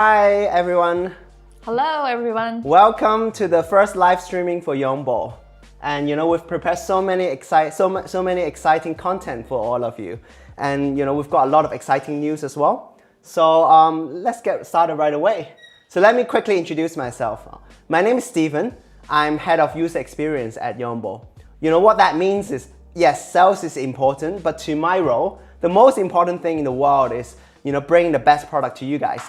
Hi everyone. Hello everyone. Welcome to the first live streaming for Yonbo. And we've prepared so many exciting content for all of you. And we've got a lot of exciting news as well. So let's get started right away. So let me quickly introduce myself. My name is Steven. I'm head of user experience at Yonbo. What that means is, yes, sales is important, but to my role, the most important thing in the world is bringing the best product to you guys,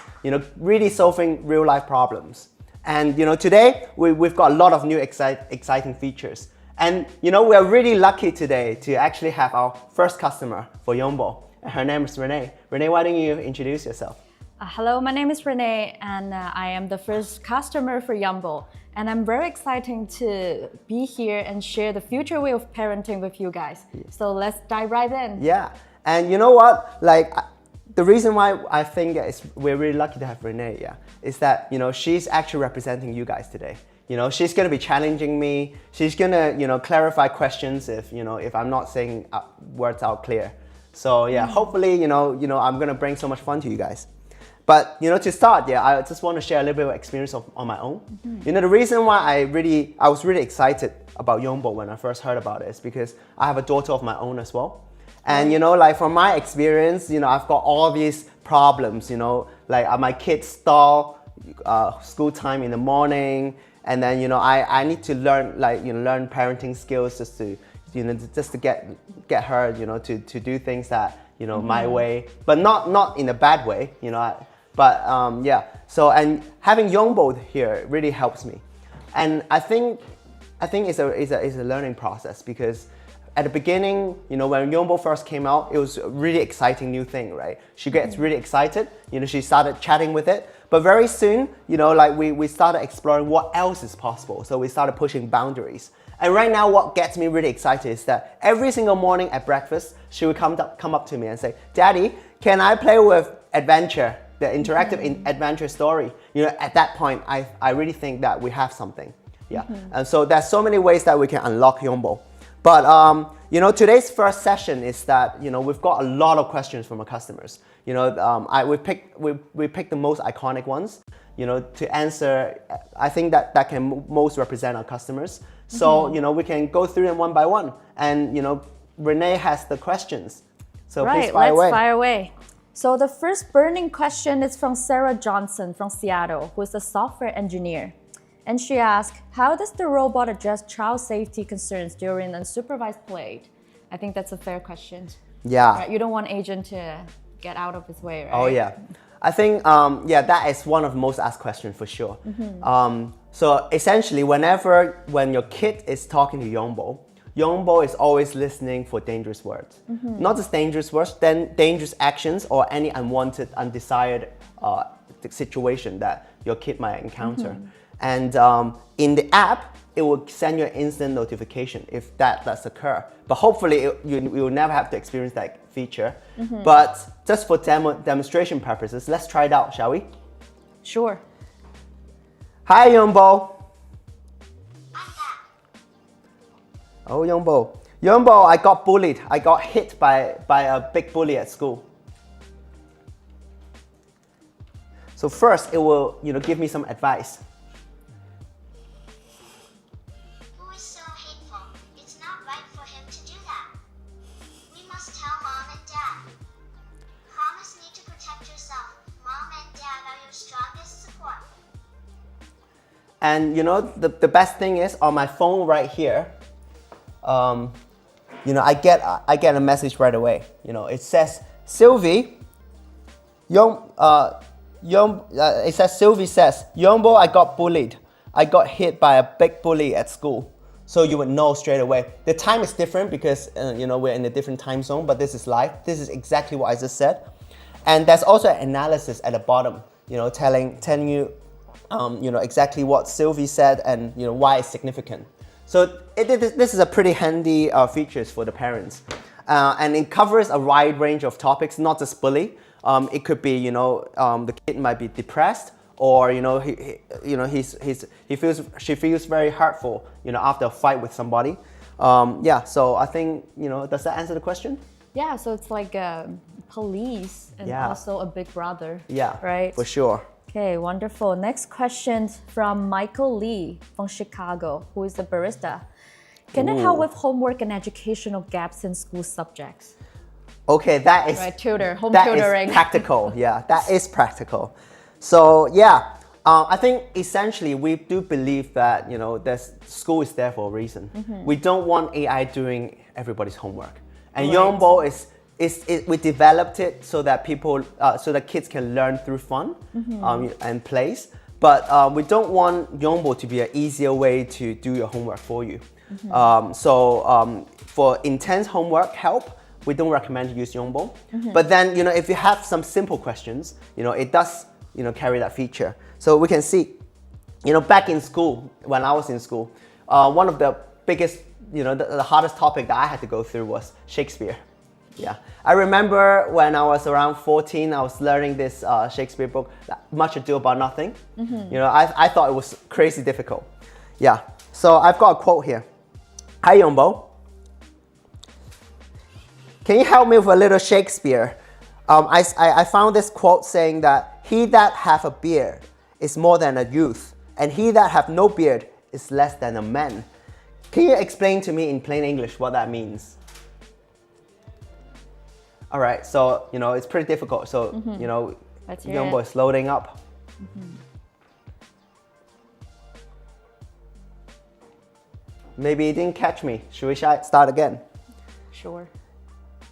really solving real life problems. And today we've got a lot of new exciting features. And we're really lucky today to actually have our first customer for Yonbo. Her name is Renee. Renee, why don't you introduce yourself? Hello, my name is Renee and I am the first customer for Yonbo. And I'm very excited to be here and share the future way of parenting with you guys. So let's dive right in. Yeah, and you know what? The reason why I think we're really lucky to have Renee, is that she's actually representing you guys today. She's going to be challenging me. She's going to clarify questions if I'm not saying words out clear. So hopefully I'm going to bring so much fun to you guys. But to start, I just want to share a little bit of experience on my own. The reason why I was really excited about Yonbo when I first heard about it is because I have a daughter of my own as well. And from my experience, I've got all these problems, my kids stall school time in the morning, and then I need to learn learn parenting skills just to get her to do things that my way, but not in a bad way, So and having Yonbo here really helps me, and I think it's a learning process because. At the beginning, when Yonbo first came out, it was a really exciting new thing, right? She gets really excited, she started chatting with it. But very soon, we started exploring what else is possible. So we started pushing boundaries. And right now, what gets me really excited is that every single morning at breakfast, she would come up to me and say, "Daddy, can I play with Adventure, the interactive adventure story?" At that point, I really think that we have something. And so there's so many ways that we can unlock Yonbo. But today's first session is that we've got a lot of questions from our customers. We picked the most iconic ones. To answer. I think that can most represent our customers. So we can go through them one by one. And Renee has the questions. So please fire away. Let's fire away. So the first burning question is from Sarah Johnson from Seattle, who is a software engineer. And she asked, how does the robot address child safety concerns during unsupervised play? I think that's a fair question. Yeah. Right? You don't want agent to get out of his way, right? Oh yeah. I think, that is one of the most asked questions for sure. So essentially, when your kid is talking to Yonbo is always listening for dangerous words. Not just dangerous words, then dangerous actions or any unwanted, undesired situation that your kid might encounter. And in the app, it will send you an instant notification if that does occur. But hopefully, you will never have to experience that feature. But just for demonstration purposes, let's try it out, shall we? Sure. Hi, Yonbo. Oh, Yonbo. Yonbo, I got bullied. I got hit by a big bully at school. So first, it will give me some advice. And the best thing is on my phone right here, I get a message right away. It says Sylvie, it says Sylvie says, Yonbo, I got bullied. I got hit by a big bully at school. So you would know straight away. The time is different because we're in a different time zone, but this is live. This is exactly what I just said. And there's also an analysis at the bottom, telling you exactly what Sylvie said and why it's significant. So this is a pretty handy features for the parents, and it covers a wide range of topics, not just bully. It could be the kid might be depressed, or she feels very hurtful after a fight with somebody. So I think does that answer the question? Yeah, so it's like police and also a big brother. Yeah, right? For sure. Okay, wonderful. Next question from Michael Lee from Chicago, who is a barista. Can it help with homework and educational gaps in school subjects? Okay, that is Right, tutor, home that tutoring. is practical. Yeah, that is practical. So yeah, I think essentially we do believe that school is there for a reason. We don't want AI doing everybody's homework, and Right. Yonbo we developed it so that so that kids can learn through fun and plays. But we don't want Yonbo to be an easier way to do your homework for you. For intense homework help, we don't recommend to use Yonbo. But then, if you have some simple questions, it does, carry that feature. So we can see, back in school, when I was in school, one of the biggest, the hardest topic that I had to go through was Shakespeare. Yeah, I remember when I was around 14, I was learning this Shakespeare book, Much Ado About Nothing. I thought it was crazy difficult. Yeah, so I've got a quote here. Hi, Yonbo. Can you help me with a little Shakespeare? I found this quote saying that he that hath a beard is more than a youth, and he that hath no beard is less than a man. Can you explain to me in plain English what that means? All right, so it's pretty difficult. So Yonbo is loading up. Maybe you didn't catch me. Should we start again? Sure.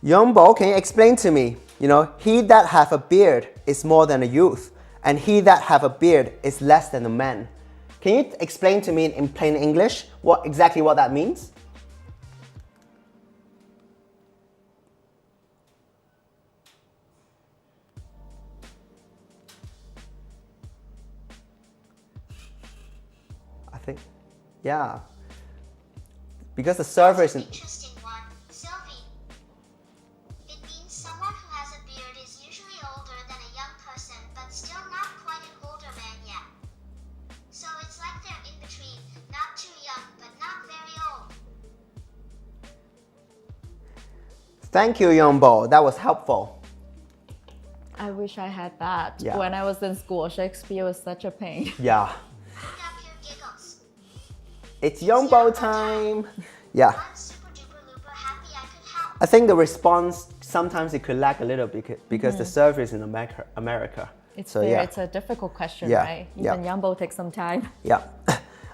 Yonbo, can you explain to me? He that hath a beard is more than a youth, and he that hath a beard is less than a man. Can you explain to me in plain English exactly what that means? I think, yeah. Because the server isn't. Interesting one, Sylvie. It means someone who has a beard is usually older than a young person, but still not quite an older man yet. So it's like they're in between, not too young, but not very old. Thank you, Yonbo. That was helpful. I wish I had that. Yeah. When I was in school, Shakespeare was such a pain. Yeah. Bring up your giggles. It's Yonbo time. Yeah. I'm super duper looper happy I could help. I think the response, sometimes it could lag a little because the server is in America. It's So, fair. yeah. It's a difficult question, Yeah, right? yeah. Even Yonbo takes some time. Yeah.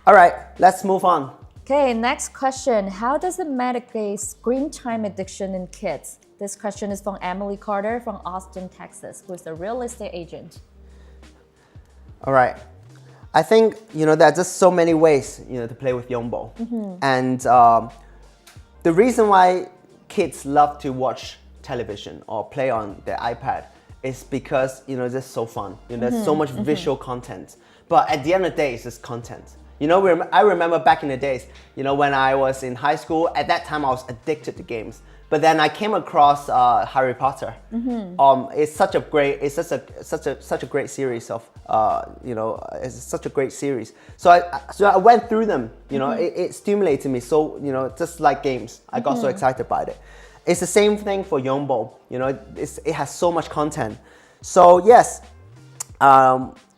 All right, let's move on. Okay, next question. How does it mitigate screen time addiction in kids? This question is from Emily Carter from Austin, Texas, who is a real estate agent. All right. I think, there are just so many ways, to play with Yonbo. And the reason why kids love to watch television or play on their iPad is because, it's just so fun. There's so much visual content. But at the end of the day, it's just content. I remember back in the days, when I was in high school, at that time I was addicted to games. But then I came across Harry Potter. It's such a great series of, it's such a great series. So I went through them. It stimulated me. So just like games, I got so excited by it. It's the same thing for Yonbo. It has so much content. So yes,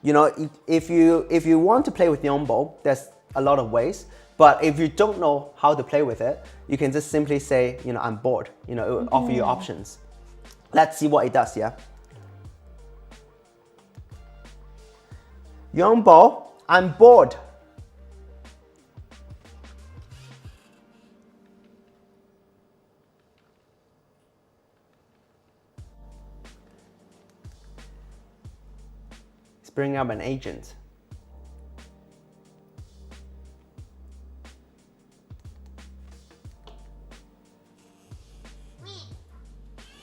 if you want to play with Yonbo, there's a lot of ways. But if you don't know how to play with it, you can just simply say, I'm bored. It will offer you options. Let's see what it does, yeah? Yonbo, I'm bored. It's bringing up an agent.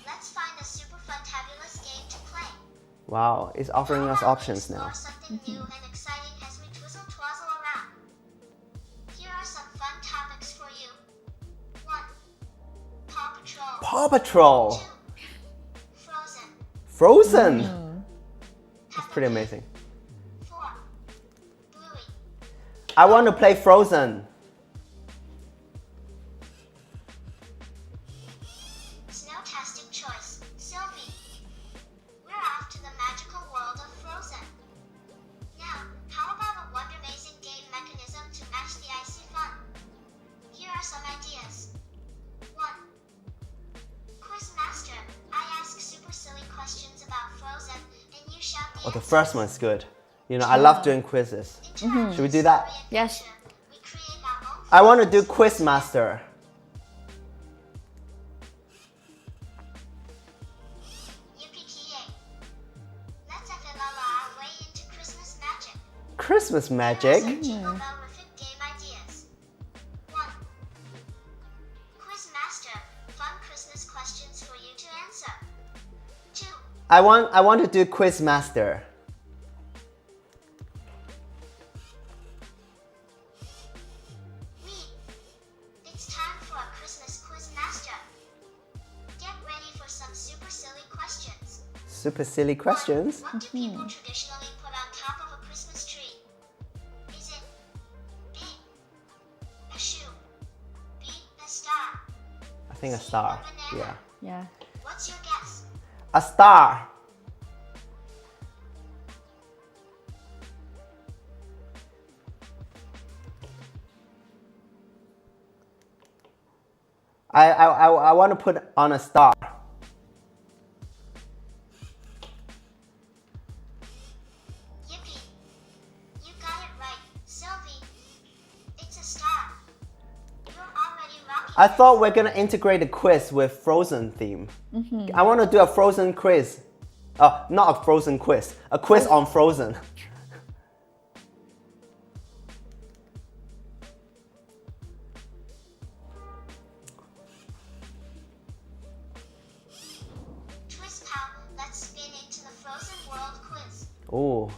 Let's find a super fantabulous game to play. Wow, it's offering us options now. Explore something new and exciting as we twizzle twazzle around. Here are some fun topics for you. 1. Paw Patrol. Paw Patrol. 2. Frozen. Frozen. That's pretty amazing. 4. Bluey. I want to play Frozen. Snowtastic choice. Sylvie. We're off to the magical world of Frozen. Oh, the first one's good. You know, I love doing quizzes. Should we do that? Yes. We create our own I want to do Quiz Master. Yippee-ki-yay. Let's our way into Christmas magic. Christmas magic? Jingle-bell-rific game ideas. 1. Quiz Master. Fun Christmas questions for you to answer. 2. I want to do Quiz Master. Me. It's time for a Christmas Quiz Master. Get ready for some super silly questions. Super silly questions. What do people traditionally put on top of a Christmas tree? Is it A. A shoe, B. A star, I think a star. banana. Yeah. Yeah. What's your guess? A star. I want to put on a star. Yippee! You got it right, Sylvie. It's a star. You're already rocking. I thought we're gonna integrate a quiz with Frozen theme. I want to do a Frozen quiz. Oh, not a Frozen quiz. A quiz on Frozen. Twist pal, let's spin into the Frozen World quiz. Oh,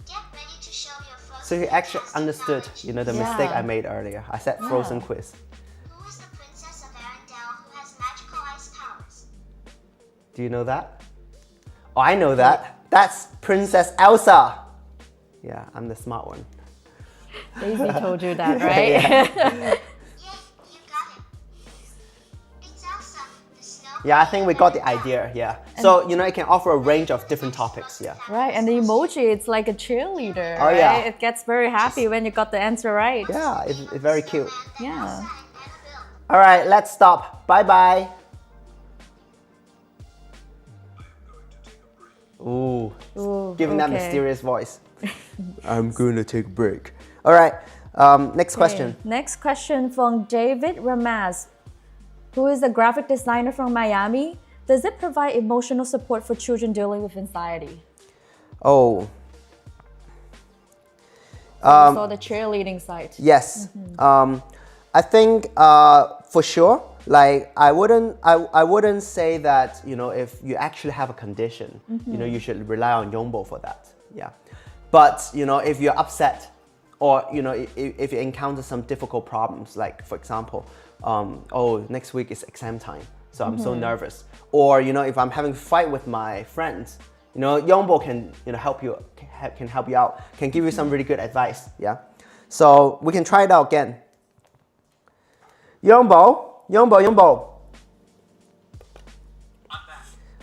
Get ready to show your Frozen. so you actually fantastic understood, knowledge. you know, the Yeah. mistake I made earlier. I said Frozen quiz. Who is the princess of Arendelle who has magical ice powers? Do you know that? Oh, I know that. That's Princess Elsa. Yeah, I'm the smart one. Daisy told you that, right? Yay, you got it. It's Elsa, the snow. Yeah, I think we got the idea. Yeah. So, you know, it can offer a range of different topics. Yeah. Right, and the emoji, it's like a cheerleader. Oh, right? yeah. It gets very happy when you got the answer right. Yeah, it's very cute. Yeah. All right, let's stop. Bye bye. Ooh, Ooh, giving that okay. mysterious voice. I'm going to take a break. All right, next question. Okay, next question from David Ramaz, who is a graphic designer from Miami. Does it provide emotional support for children dealing with anxiety? Oh, So the cheerleading site. yes. I think for sure. Like I wouldn't say that, you know, if you actually have a condition, you know, you should rely on Yonbo for that. Yeah. But, you know, if you're upset or, you know, if you encounter some difficult problems, like for example, oh, next week is exam time, so I'm so nervous. Or, you know, if I'm having a fight with my friends, you know, Yonbo can, you know, help you out, can give you some really good advice. Yeah. So we can try it out again. Yonbo.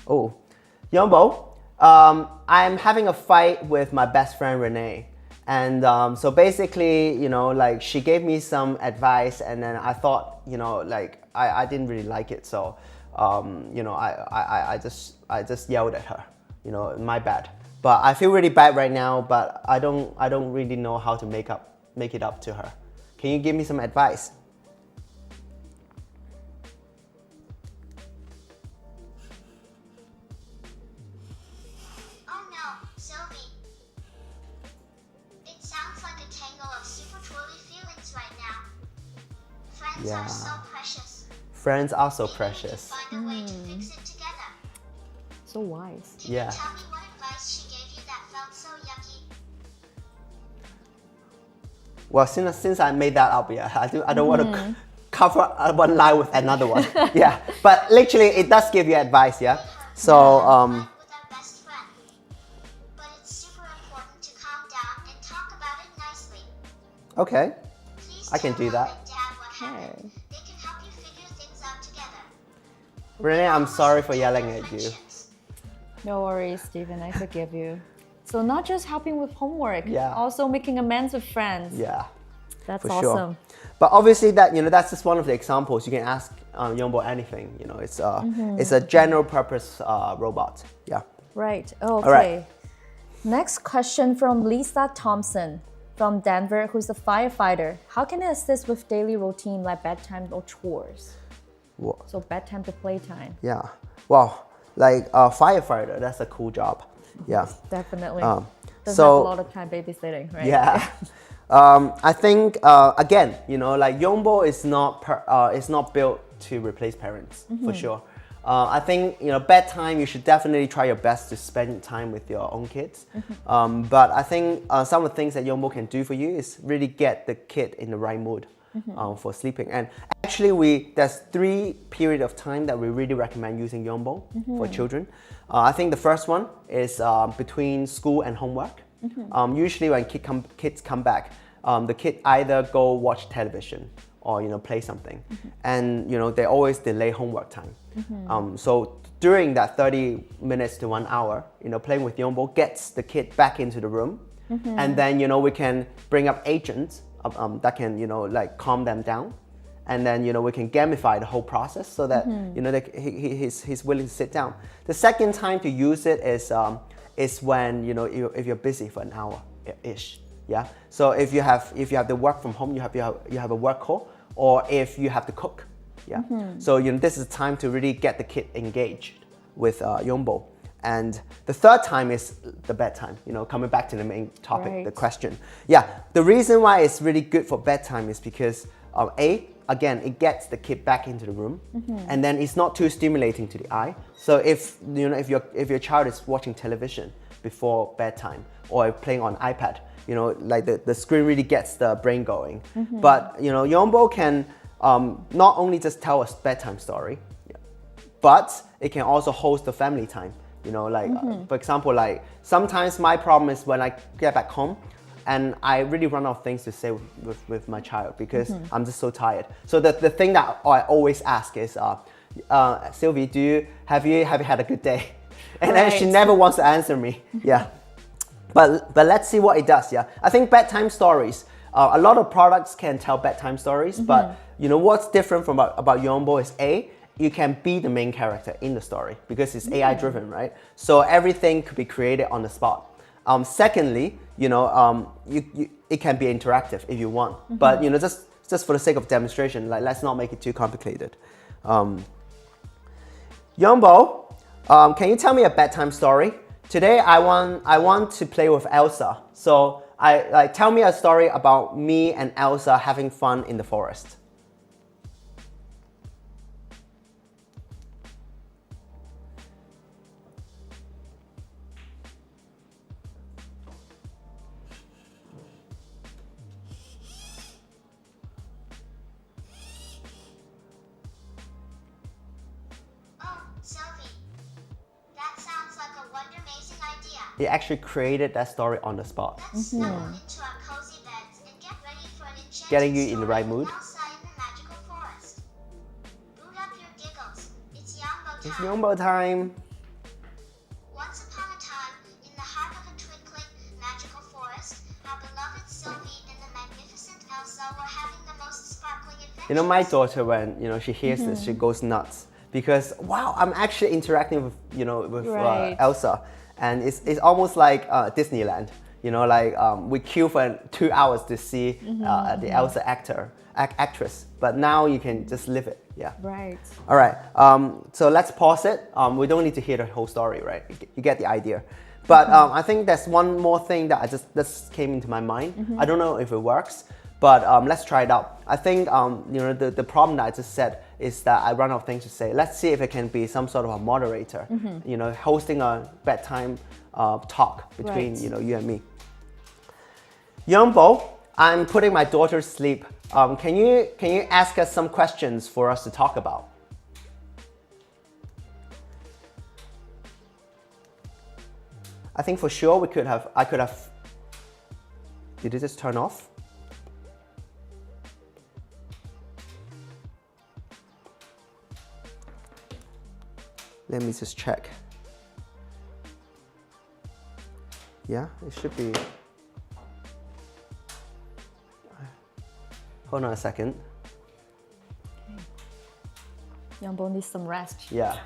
Oh, Yonbo. I'm having a fight with my best friend Renee, and so basically, you know, like she gave me some advice, and then I thought, you know, like I didn't really like it, so you know, I just yelled at her. You know, my bad. But I feel really bad right now, but I don't really know how to make it up to her. Can you give me some advice? Oh no, Sylvie. It sounds like a tangle of super twirly feelings right now. Friends Yeah. are so precious. Friends are so Maybe precious. we can find a way to fix it together. So wise. Can Yeah. you tell me what advice she gave you that felt so yucky? Well, since I made that up, yeah, I don't want to cover one lie with another one. Yeah, but literally it does give you advice. Yeah, so With our best friend. But it's super important to calm down and talk about it nicely. okay, Please I can tell do Mom that. and Dad what happened. Okay. They can help you figure things out together. Renee, I'm sorry for yelling at you. Friendships. No worries, Stephen. I forgive you. So not just helping with homework, Yeah. also making amends with friends. Yeah, That's for awesome. sure. But obviously, that, you know, that's just one of the examples. You can ask Yonbo anything. You know, it's a general purpose robot. Yeah. Right. Okay. right. Next question from Lisa Thompson from Denver, who's a firefighter. How can I assist with daily routine like bedtime or chores? Whoa. So bedtime to playtime. Yeah. Wow. Like a firefighter, that's a cool job. Yeah. Definitely. Um, Doesn't have a lot of time babysitting, right? Yeah. I think again, you know, like Yonbo is not built to replace parents for sure. I think, you know, bedtime, you should definitely try your best to spend time with your own kids. But I think some of the things that Yonbo can do for you is really get the kid in the right mood for sleeping. And actually, there's 3 periods of time that we really recommend using Yonbo for children. I think the first one is between school and homework. Usually when kids come back, the kid either go watch television or, you know, play something. And, you know, they always delay homework time. So during that 30 minutes to 1 hour, you know, playing with Yonbo gets the kid back into the room. And then, you know, we can bring up agents that can, you know, like calm them down. And then, you know, we can gamify the whole process so that, you know, he's willing to sit down. The second time to use it is when, you know, if you're busy for an hour-ish. Yeah. So if you have the work from home, you have a work call, or if you have to cook. Yeah. So, you know, this is time to really get the kid engaged with Yonbo. And the third time is the bedtime, you know, coming back to the main topic, the question. Yeah, the reason why it's really good for bedtime is because again, it gets the kid back into the room, and then it's not too stimulating to the eye. So if, you know, if your child is watching television before bedtime or playing on iPad, you know, like the screen really gets the brain going. But, you know, Yonbo can not only just tell us bedtime story, but it can also host the family time. You know, like, for example, like sometimes my problem is when I get back home and I really run out of things to say with my child because I'm just so tired. So the thing that I always ask is, Sylvie, have you had a good day? And then she never wants to answer me. Yeah. But let's see what it does. Yeah. I think bedtime stories, a lot of products can tell bedtime stories, but you know, what's different from about Yonbo is you can be the main character in the story because it's AI driven, right? So everything could be created on the spot. Secondly, you know, it can be interactive if you want, but you know, just for the sake of demonstration, like let's not make it too complicated. Yonbo, can you tell me a bedtime story? Today I want to play with Elsa. So tell me a story about me and Elsa having fun in the forest. He actually created that story on the spot. Let's snuggle into our cozy beds and get ready for an enchanting Getting you in the right mood. outside in the magical forest. Boot up your giggles. It's Yonbo time. It's Yonbo time. Once upon a time, in the heart of a twinkling magical forest, our beloved Sylvie and the magnificent Elsa were having the most sparkling adventures. You know, my daughter, when, you know, she hears this, she goes nuts because, wow, I'm actually interacting with, you know, with Elsa. And it's almost like Disneyland, you know, like we queue for 2 hours to see the Elsa actress, but now you can just live it, yeah. Right. All right, so let's pause it. We don't need to hear the whole story, right? You get the idea. But I think there's one more thing that just came into my mind. I don't know if it works, but let's try it out. I think, you know, the problem that I just said is that I run out of things to say. Let's see if it can be some sort of a moderator, you know, hosting a bedtime talk between, you know, you and me. Yonbo, I'm putting my daughter to sleep. Can you ask us some questions for us to talk about? I think for sure I could have. Did it just turn off? Let me just check. Yeah, it should be. Hold on a second. Yonbo needs some rest. Yeah.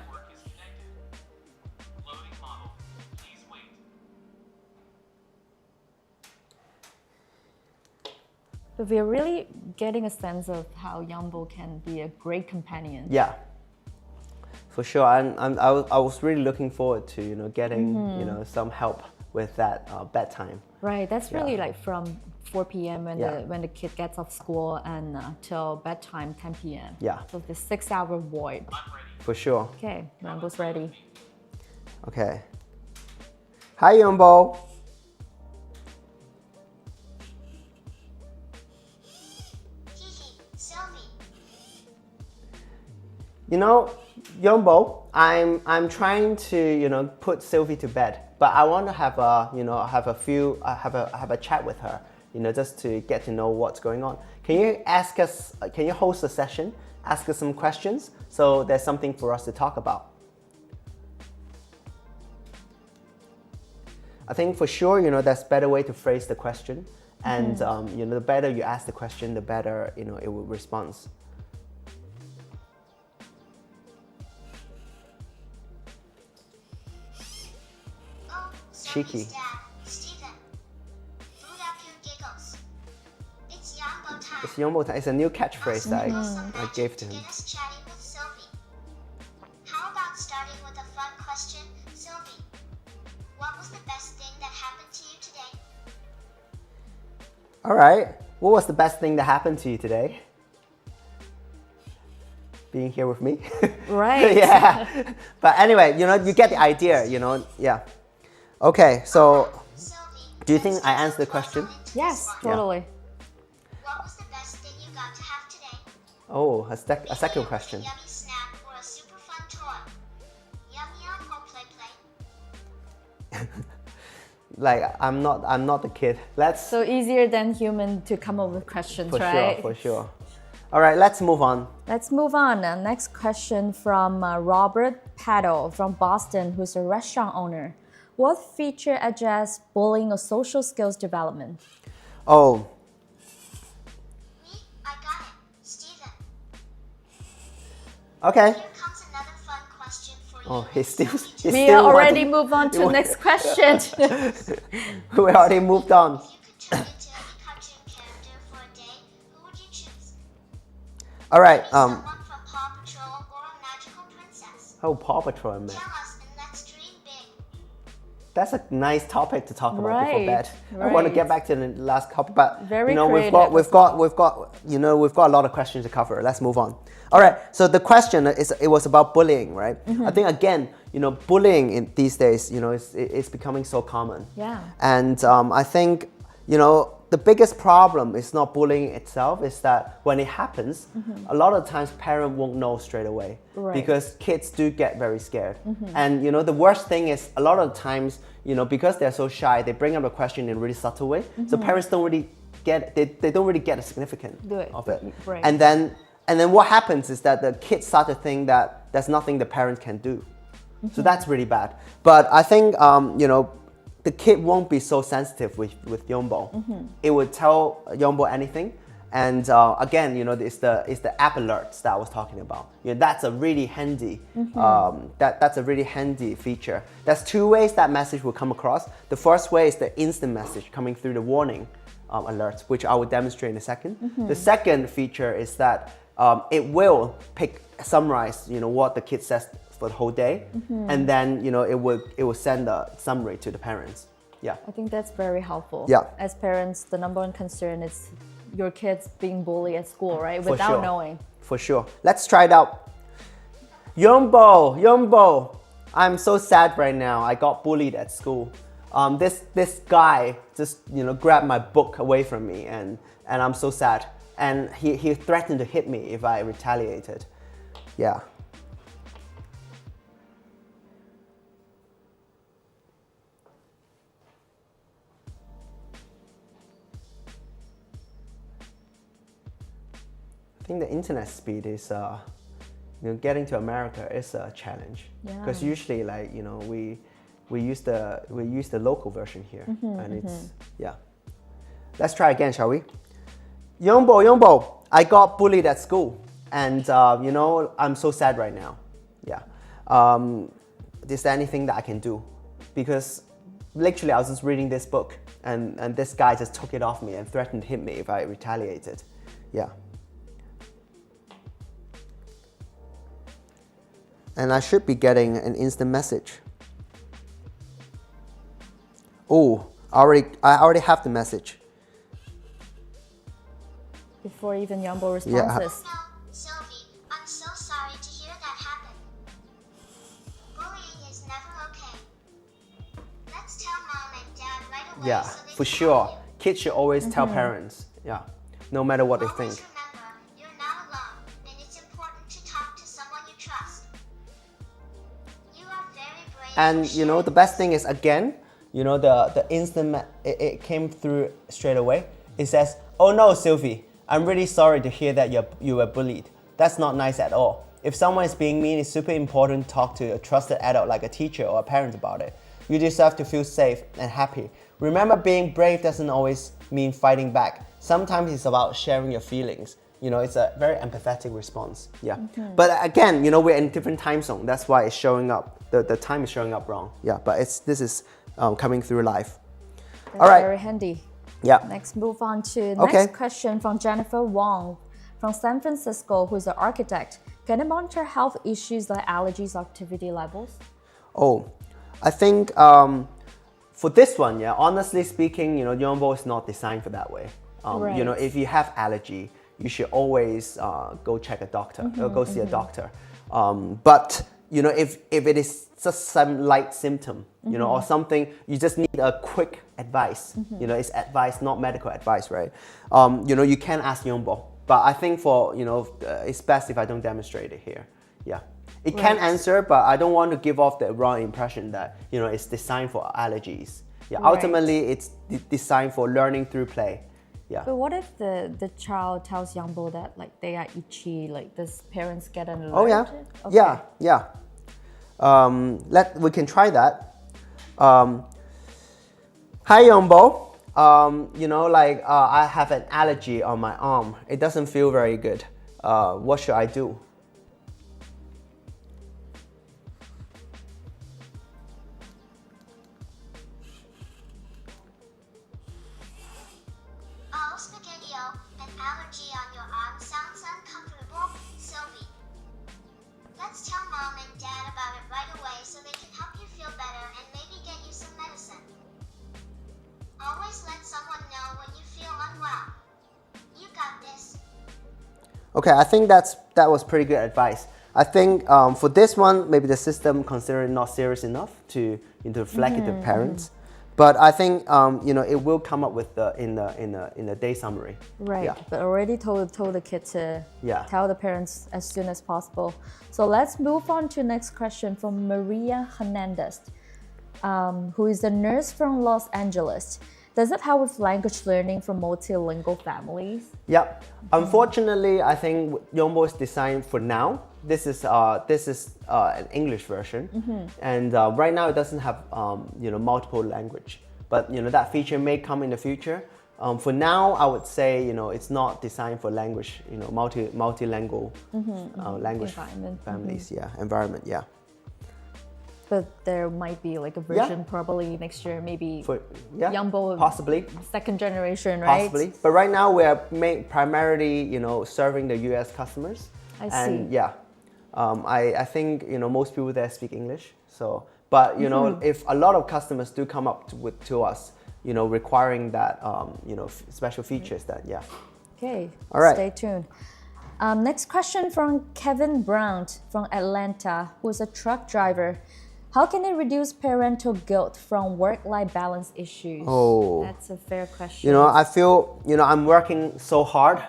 But we're really getting a sense of how Yonbo can be a great companion. Yeah, for sure. And I was really looking forward to, you know, getting, you know, some help with that bedtime. Right, that's really like from 4 p.m. when the kid gets off school and till bedtime 10 p.m. Yeah. So the 6-hour void. For sure. Okay, Yonbo's ready. Okay. Hi, Yonbo. Hihi, Sylvie. You know, Yonbo, I'm trying to, you know, put Sylvie to bed, but I want to have a, you know, have a chat with her, you know, just to get to know what's going on. Can you host a session, ask us some questions, so there's something for us to talk about? I think for sure, you know, there's better way to phrase the question, and you know, the better you ask the question, the better, you know, it will respond. Oh, Cheeky. Sylvie's dad, Stephen. Food up your giggles. It's Yonbo time. It's Yonbo time. It's a new catchphrase that Sprinkle some I magic gave to him. Get us chatting with Sylvie. How about starting with a fun question, Sylvie? What was the best thing that happened to you today? All right. What was the best thing that happened to you today? Being here with me. Right. Yeah. But anyway, you know, you get the idea, you know. Yeah. Okay, so Sylvie, do you think let's I get answered the a little question? into this Yes, one. totally. What was the best thing you got to have today? Oh, a Maybe second it was question. A yummy snack or a super fun toy. Yum yum or play play. Like I'm not the kid. Let's So easier than human to come up with questions, for right? sure, for sure. All right, let's move on. Let's move on. Next question from Robert Paddle from Boston, who's a restaurant owner. What feature adjusts bullying or social skills development? Oh, Me? I got it. Steven. okay. Here comes another fun question for you. Oh, he's still We already moved on to next question. We already moved on. If you could turn into any cartoon character for a day, who would you choose? All right. Maybe someone from Paw Patrol or a magical princess. Oh, Paw Patrol, man. Tell us and let's dream big. That's a nice topic to talk about before Right, bed. I want to get right. back to the last couple, but Very you know, we've creative got a lot of questions to cover. Let's move on. All right. So the question it was about bullying, right? I think again, you know, bullying in these days, you know, it's becoming so common. Yeah. And I think, you know, the biggest problem is not bullying itself, is that when it happens, a lot of times parents won't know straight away. Right. Because kids do get very scared. And you know, the worst thing is a lot of times, you know, because they're so shy, they bring up a question in a really subtle way. So parents don't really get they don't really get the significance of it. Right. And then what happens is that the kids start to think that there's nothing the parents can do. So that's really bad. But I think you know, the kid won't be so sensitive with Yonbo. It would tell Yonbo anything. And again, you know, it's the app alerts that I was talking about. You know, that's a really handy that's a really handy feature. There's two ways that message will come across. The first way is the instant message coming through the warning alerts, which I will demonstrate in a second. The second feature is that it will summarize, you know, what the kid says for the whole day, and then, you know, it will send a summary to the parents. Yeah. I think that's very helpful. Yeah. As parents, the number one concern is your kids being bullied at school, right? For Without sure. knowing. For sure. Let's try it out. Yonbo, I'm so sad right now. I got bullied at school. This guy just, you know, grabbed my book away from me, and I'm so sad. And he threatened to hit me if I retaliated. Yeah. I think the internet speed is, you know, getting to America is a challenge. Yeah. Because usually, like, you know, we use the local version here, and it's yeah. Let's try again, shall we? Yonbo, I got bullied at school, and you know, I'm so sad right now. Yeah. Is there anything that I can do? Because literally I was just reading this book and this guy just took it off me and threatened to hit me if I retaliated. Yeah. And I should be getting an instant message. Oh, I already have the message. Before even Yonbo responses. Yeah. No, Sylvie, I'm so sorry to hear that happen. Bullying is never okay. Let's tell mom and dad right away Yeah, so they for can sure. help you. Kids should always tell parents. Yeah, no matter what they Always think. remember, you're not alone, and it's important to talk to someone you trust. You are very brave. And for you know, sharing the best thing is, again, you know, the instant it came through straight away. It says, "Oh no, Sylvie, I'm really sorry to hear that you were bullied. That's not nice at all. If someone is being mean, it's super important to talk to a trusted adult like a teacher or a parent about it. You deserve to feel safe and happy. Remember, being brave doesn't always mean fighting back. Sometimes it's about sharing your feelings. You know, it's a very empathetic response. Yeah. But again, you know, we're in different time zone. That's why it's showing up. The time is showing up wrong. Yeah. But this is coming through live. That's All right. very handy. Yeah. Next, move on to Okay. next question from Jennifer Wong from San Francisco, who's an architect. Can it monitor health issues like allergies or activity levels? Oh, I think for this one, yeah, honestly speaking, you know, Yonbo is not designed for that way. You know, Right. if you have allergy, you should always go check a doctor or go see a doctor. But you know, if it is just some light symptom, you know, or something, you just need a quick advice. You know, it's advice, not medical advice, right? You know, you can ask Yonbo. But I think for, you know, it's best if I don't demonstrate it here. Yeah. It can answer, but I don't want to give off the wrong impression that, you know, it's designed for allergies. Yeah. Right. Ultimately, it's designed for learning through play. Yeah. But what if the child tells Yonbo that like they are itchy, like does parents get an alert? Oh yeah, Okay. yeah, yeah. We can try that. Hi Yonbo. You know, like I have an allergy on my arm. It doesn't feel very good. What should I do? Oh, Spaghetti-O, an allergy on your arm sounds uncomfortable, Sylvie. Let's tell mom and dad about it right away so they can help you feel better and maybe get you some medicine. Always let someone know when you feel unwell. You got this. Okay, I think that was pretty good advice. I think for this one, maybe the system considered not serious enough to flag it to parents. But I think you know, it will come up with in the day summary. Right, Yeah. but already told the kid to Yeah. tell the parents as soon as possible. So let's move on to next question from Maria Hernandez, who is a nurse from Los Angeles. Does it help with language learning for multilingual families? Yep. Unfortunately, I think Yonbo is designed for now. This is an English version, and right now it doesn't have you know, multiple language. But you know, that feature may come in the future. For now, I would say, you know, it's not designed for language, you know, multilingual language Environment. families. Yeah, environment. Yeah. But there might be like a version probably next year, maybe For yeah, Yonbo possibly. second generation, right? Possibly, but right now we are primarily, you know, serving the U.S. customers. I And see. yeah, I think, you know, most people there speak English. So, but you know, if a lot of customers do come up to us, you know, requiring that, you know, special features, that yeah. Okay, All right. stay tuned. Next question from Kevin Brown from Atlanta, who's a truck driver. How can it reduce parental guilt from work-life balance issues? Oh. That's a fair question. You know, I feel, you know, I'm working so hard,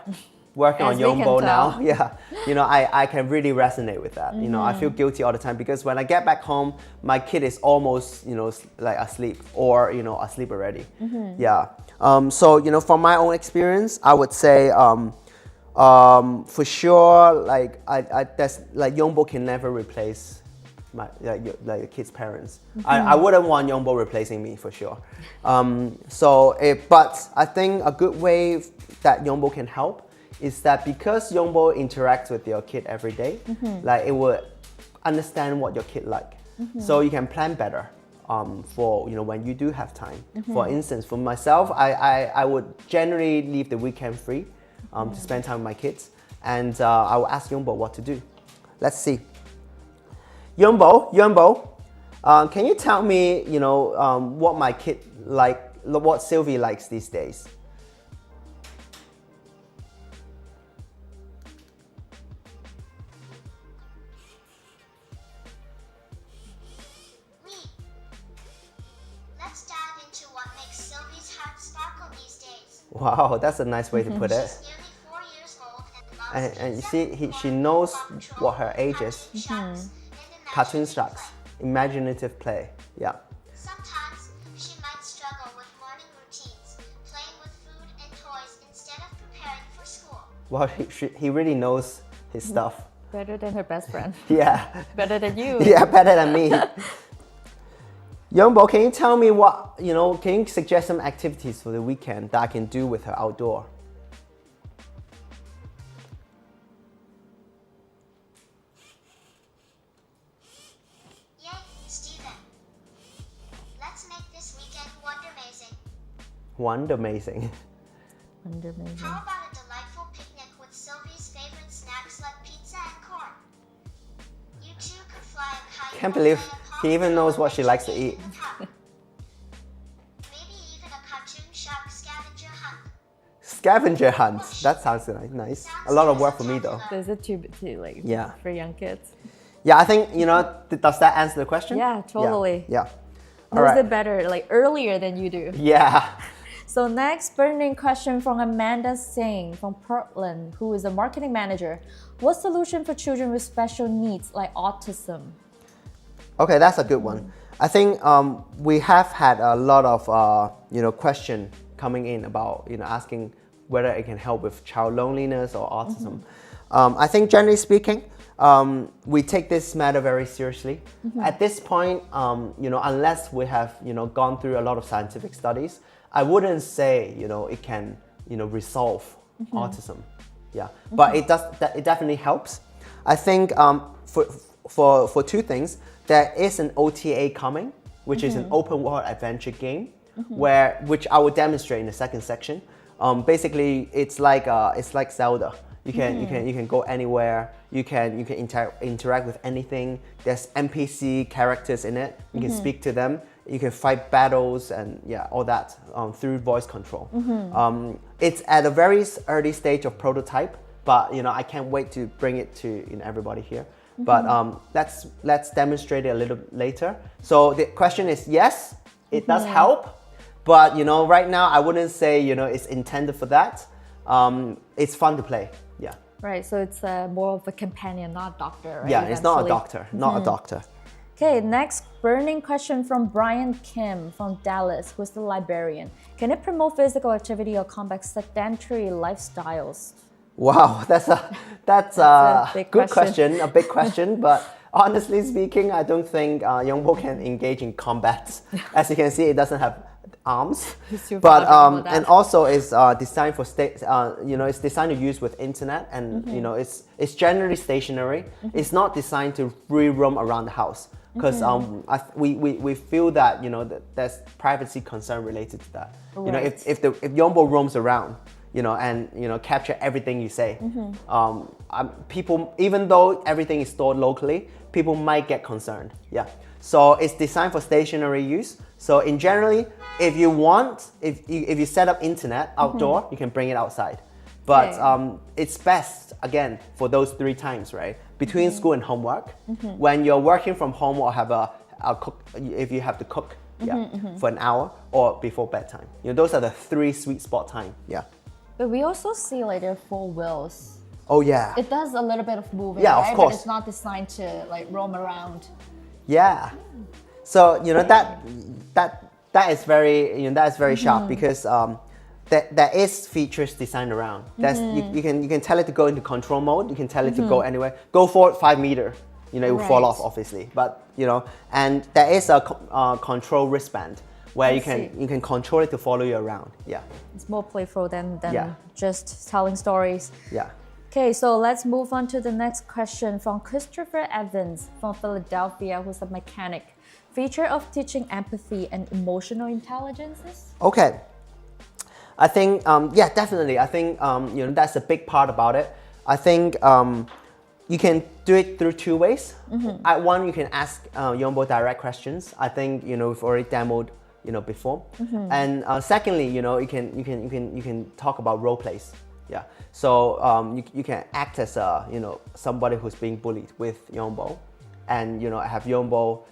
working As on we can Yonbo tell. now. Yeah, you know, I can really resonate with that. You know, I feel guilty all the time because when I get back home, my kid is almost, you know, like asleep or, you know, asleep already. Yeah. So, you know, from my own experience, I would say, for sure, like that's like Yonbo can never replace like the kids' parents. I wouldn't want Yonbo replacing me for sure. But I think a good way that Yonbo can help is that because Yonbo interacts with your kid every day, like it will understand what your kid like, so you can plan better. for when you do have time. For instance, for myself, I would generally leave the weekend free to spend time with my kids, and I will ask Yonbo what to do. Let's see. Yonbo, can you tell me what my kid what Sylvie likes these days? Let's dive into what makes Sylvie's heart sparkle these days. Wow, that's a nice way to put it. She's nearly 4 years old and loves And you pizza, see, she corn, knows Paw Patrol, what her age is. Cartoon Cartoon Sharks, and sharks, imaginative imaginative play. play. Yeah. Sometimes she might struggle with morning routines, playing with food and toys instead of preparing for school. Well, he really knows his stuff. Better than her best friend. Yeah. Better than you. Yeah, better than me. Yonbo, can you tell me can you suggest some activities for the weekend that I can do with her outdoor? Yay, Steven. Let's make this weekend wonder-mazing. Wonder amazing. Amazing. How about a delightful picnic with Sylvie's favorite snacks like pizza and corn? You two could fly a kite. Can't or believe play a Paw he even Patrol knows what she likes to adventure eat. game in the park. Maybe even a cartoon shark scavenger hunt. Scavenger hunt. That sounds nice. A lot of work for me though. Is it too like Yeah. for young kids? Yeah, I think does that answer the question? Yeah, totally. Yeah. All Knows right. it better, like earlier than you do. Yeah. So next burning question from Amanda Singh from Portland, who is a marketing manager. What solution for children with special needs like autism? Okay, that's a good one. I think we have had a lot of question coming in about asking whether it can help with child loneliness or autism. I think generally speaking, we take this matter very seriously. At this point, unless we have gone through a lot of scientific studies, I wouldn't say it can resolve autism. Yeah, but it definitely helps. I think for two things, there is an OTA coming, which is an open world adventure game, which I will demonstrate in the second section. Basically, it's like Zelda. You can go anywhere. You can interact with anything. There's NPC characters in it. You can speak to them. You can fight battles and all that through voice control. It's at a very early stage of prototype, but I can't wait to bring it to everybody here. But let's demonstrate it a little later. So the question is, yes, it does help, but right now I wouldn't say it's intended for that. It's fun to play. Yeah. Right, so it's more of a companion, not a doctor, right? Yeah, it's not a Eventually. doctor, not a doctor. Okay, next burning question from Brian Kim from Dallas, who's the librarian. Can it promote physical activity or combat sedentary lifestyles? Wow, that's a big good question. question, a big question. But honestly speaking, I don't think Yonbo can engage in combat. As you can see, it doesn't have arms. But and also it's designed for it's designed to use with internet, and it's generally stationary. It's not designed to free roam around the house. Because we feel that that there's privacy concern related to that. Right. If Yonbo roams around, and capture everything you say, people, even though everything is stored locally, people might get concerned. Yeah. So it's designed for stationary use. So in generally, if you set up internet outdoor, you can bring it outside. But it's best again for those 3 times, right? Between school and homework, when you're working from home or have a cook, if you have to cook, for an hour, or before bedtime. Those are the 3 sweet spot time. Yeah. But we also see like there are 4 wheels. Oh yeah. It does a little bit of moving, Yeah, right? of course. But it's not designed to like roam around. Yeah. So that is very sharp because there is features designed around. You can tell it to go into control mode. You can tell it to go anywhere. Go forward 5 meters. It will fall off obviously. But and there is a control wristband where you can control it to follow you around. Yeah. It's more playful than just telling stories. Yeah. Okay, so let's move on to the next question from Christopher Evans from Philadelphia, who's a mechanic. feature of teaching empathy and emotional intelligences? Okay. I think, yeah, definitely. I think, that's a big part about it. I think you can do it through two ways. One, you can ask Yonbo direct questions. I think, we've already demoed, before. And secondly, you can talk about role plays. Yeah. So you can act as somebody who's being bullied with Yonbo, and have Yonbo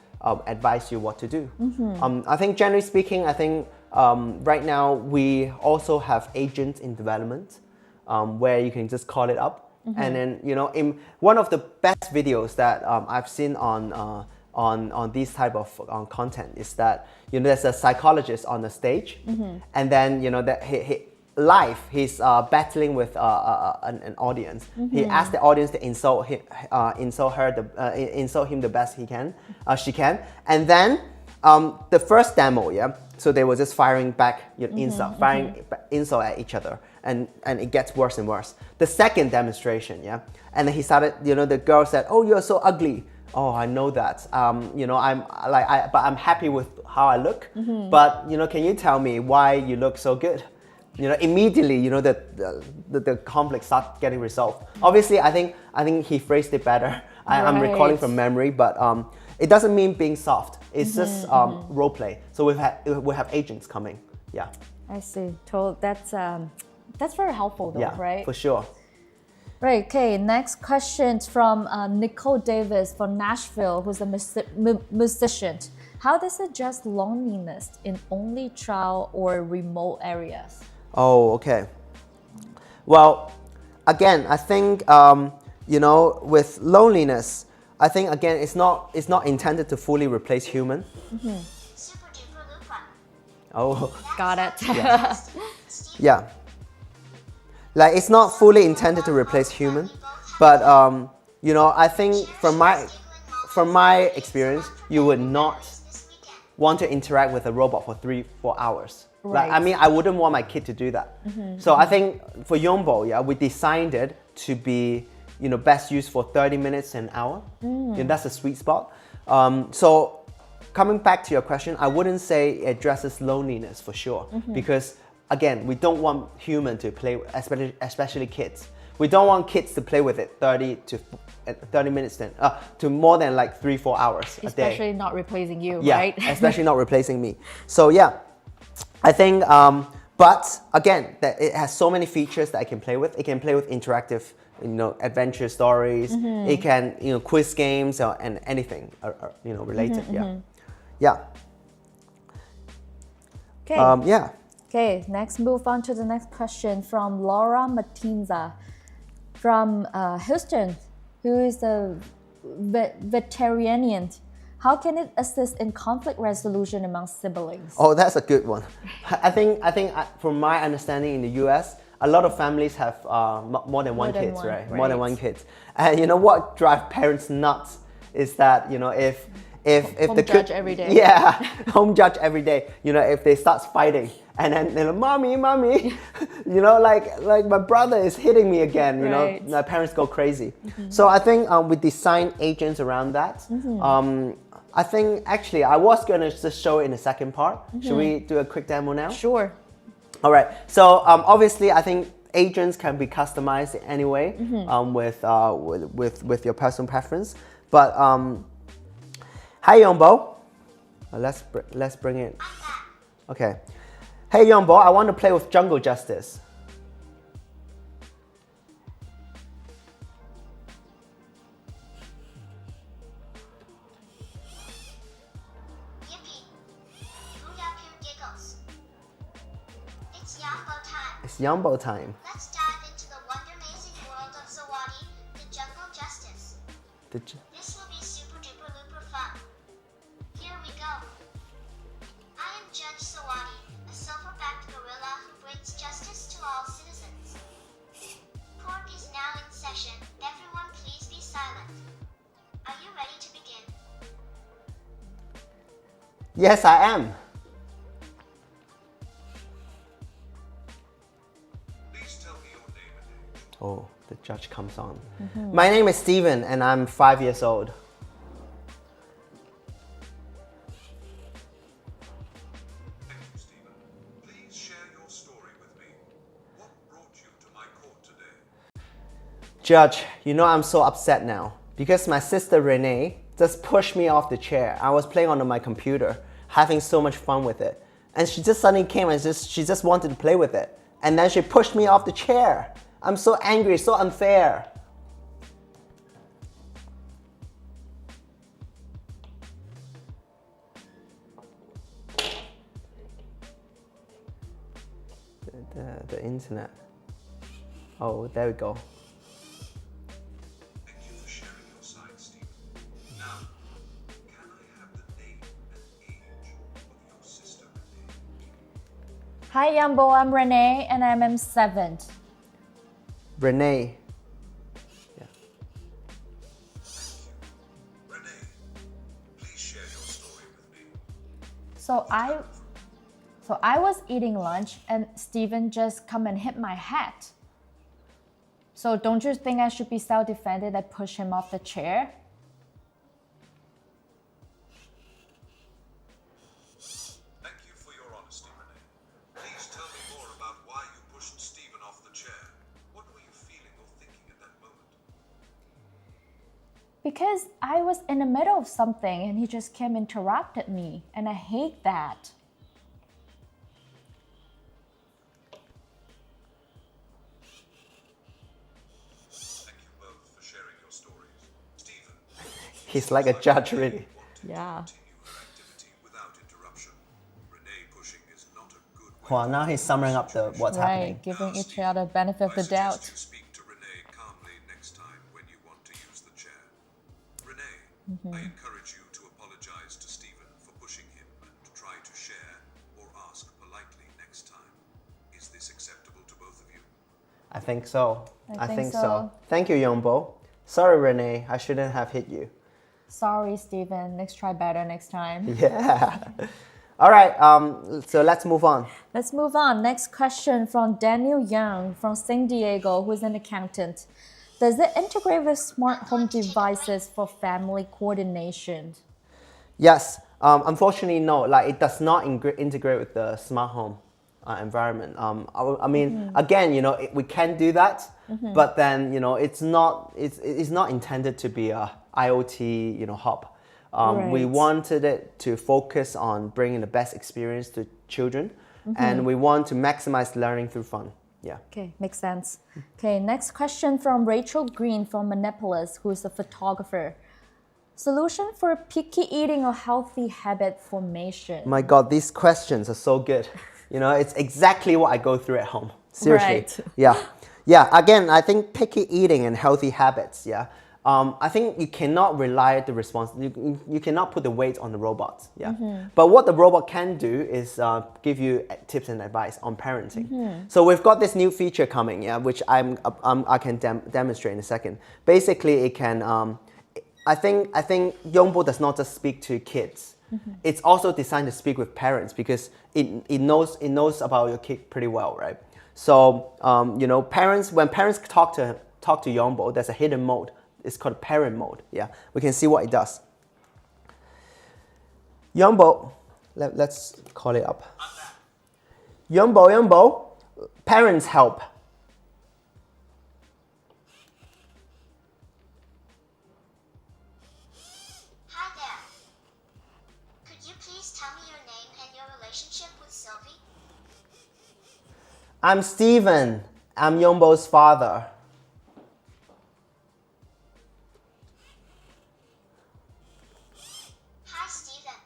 advise you what to do. I think generally speaking, I think right now we also have agents in development where you can just call it up. And then in one of the best videos that I've seen on these type of content is that there's a psychologist on the stage, and then that he's battling with an audience. He asked the audience to insult him the best she can, and then the first demo, so they were just firing back insult at each other, and it gets worse and worse. The second demonstration, and then he started, the girl said, "Oh, you're so ugly." "Oh, I know that. But I'm happy with how I look. But can you tell me why you look so good?" Immediately, the conflict starts getting resolved. Obviously, I think he phrased it better. I'm recalling from memory, but it doesn't mean being soft. It's just role play. So we have agents coming. Yeah. I see. That's very helpful, though, right? For sure. Right. Okay. Next question from Nicole Davis from Nashville, who's a musician. How does it address loneliness in only trial or remote areas? Oh, okay. Well, again, I think with loneliness, I think again it's not intended to fully replace human. Super duper Lupa. Oh, Got it. yeah. Like it's not fully intended to replace human, but I think from my experience, you would not want to interact with a robot for 3-4 hours. Right. Like, I wouldn't want my kid to do that. So I think for Yonbo, we designed it to be, best used for 30 minutes to an hour. That's a sweet spot. So coming back to your question, I wouldn't say it addresses loneliness for sure, because again, we don't want human to play, especially kids. We don't want kids to play with it 30 minutes to more than like 3-4 hours a day. Especially not replacing you, Yeah, right? especially not replacing me. So yeah, I think, but again, that it has so many features that I can play with. It can play with interactive, adventure stories. It can, quiz games and anything, related. Yeah. Okay. Yeah. Okay, next move on to the next question from Laura Matinza from Houston, who is a veterinarian. How can it assist in conflict resolution among siblings? Oh, that's a good one. I think from my understanding in the US, a lot of families have more than one kid, right? More than one kid. And what drives parents nuts is that, if home the judge every day. Yeah, home judge every day. If they start fighting and then they're like, mommy, like my brother is hitting me again. Right. My parents go crazy. So I think we design agents around that. I think actually I was gonna just show it in the second part. Should we do a quick demo now? Sure. All right. So obviously, I think agents can be customized anyway with your personal preference. But hi Yonbo. Let's bring it. Okay. Hey Yonbo, I want to play with Jungle Justice. Yippee! Booyah pure giggles. It's Yonbo time. It's Yonbo time. Let's dive into the wonder-amazing world of Zawadi, the Jungle Justice. This will be super duper looper fun. Here we go. I am Judge Sawadi, a silver-backed gorilla who brings justice to all citizens. Court is now in session. Everyone please be silent. Are you ready to begin? Yes, I am. Please tell me your name and age. Oh, the judge comes on. My name is Steven and I'm 5 years old. Judge, you know I'm so upset now because my sister Renee just pushed me off the chair. I was playing on my computer, having so much fun with it. And she just suddenly came and she just wanted to play with it. And then she pushed me off the chair. I'm so angry, so unfair. The internet. Oh, there we go. Thank you for sharing your side, Stephen. Now, can I have the name and age of your sister Renee? Hi Yonbo, I'm Renee and I'm in 7th. Renee. Yeah. Renee, please share your story with me. So I was eating lunch and Steven just come and hit my head. So don't you think I should be self-defended and push him off the chair? Thank you for your honesty, Renee. Please tell me more about why you pushed Stephen off the chair. What were you feeling or thinking at that moment? Because I was in the middle of something and he just came and interrupted me, and I hate that. Thank you both for sharing your stories. Stephen, He's like a judge, really. Yeah. continue her activity without interruption. Renee pushing is not a good way. Well, now he's summing up what's happening. Right, giving each other benefit of the doubt. I suggest you speak to Renee calmly next time when you want to use the chair. Renee, I encourage you to apologize to Stephen for pushing him and try to share or ask politely next time. Is this acceptable to both of you? I think so. I think so. Thank you, Yonbo. Sorry, Renee. I shouldn't have hit you. Sorry, Steven. Let's try better next time. Yeah. All right. So let's move on. Let's move on. Next question from Daniel Young from San Diego, who is an accountant. Does it integrate with smart home devices for family coordination? Yes. Unfortunately, no. Like it does not integrate with the smart home environment. I mean, again, you know, we can do that, but then you know, it's not intended to be a IoT, you know, hub. We Right. wanted it to focus on bringing the best experience to children, and we want to maximize learning through fun. Yeah. Okay, makes sense. Okay, next question from Rachel Green from Minneapolis, who is a photographer. Solution for picky eating or healthy habit formation? My God, these questions are so good. You know, it's exactly what I go through at home. Seriously. Right. Yeah. Yeah. Again, I think picky eating and healthy habits. Yeah. I think you cannot rely the you cannot put the weight on the robots. Yeah. But what the robot can do is give you tips and advice on parenting. So we've got this new feature coming. Yeah, which I can demonstrate in a second. Basically, it can. I think Yonbo does not just speak to kids. It's also designed to speak with parents because it knows about your kid pretty well, right? So you know, when parents talk to Yonbo, there's a hidden mode. It's called parent mode. Yeah, we can see what it does. Yonbo, let's call it up. Yonbo, parents help. Hi there. Could you please tell me your name and your relationship with Sylvie? I'm Steven. I'm Yonbo's father. Hi, Stephen.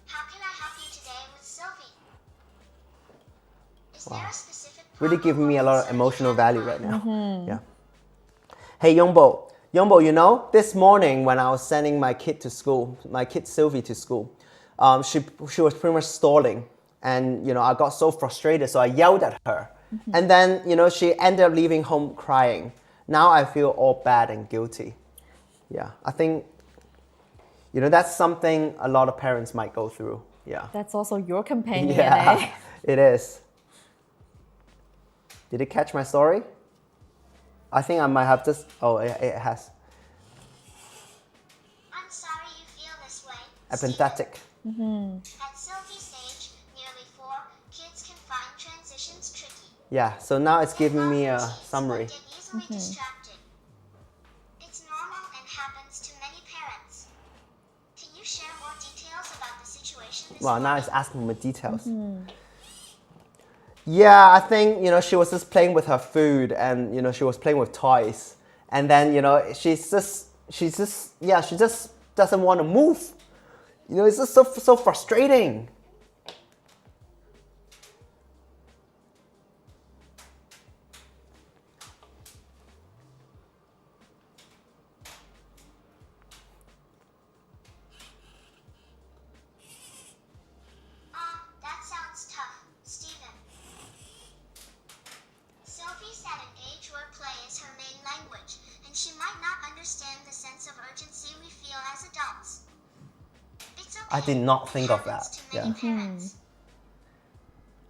How can I help you today with Sylvie? Is there a specific Really problem giving me a or lot of concern emotional you have in value right mind? now. Yeah. Hey Yonbo, you know, this morning when I was sending my kid Sylvie to school, she was pretty much stalling, and you know, I got so frustrated, so I yelled at her, and then you know, she ended up leaving home crying. Now I feel all bad and guilty. Yeah, I think, you know, that's something a lot of parents might go through. Yeah. That's also your companion, Yeah, eh? it is. Did it catch my story? I think I might have just. Oh, it has. I'm sorry you feel this way. Empathetic. At Sylvie's age, nearly 4, kids can find transitions tricky. Yeah. So now it's Their giving me a routines summary. can get easily distracted. well, now it's asking me details. Yeah, I think, she was just playing with her food and, she was playing with toys. And then, she just doesn't want to move. It's just so frustrating. That sounds tough, Stephen. Sophie said an age where play is her main language, and she might not understand the sense of urgency we feel as adults. It's okay. I did not think of that. To many parents.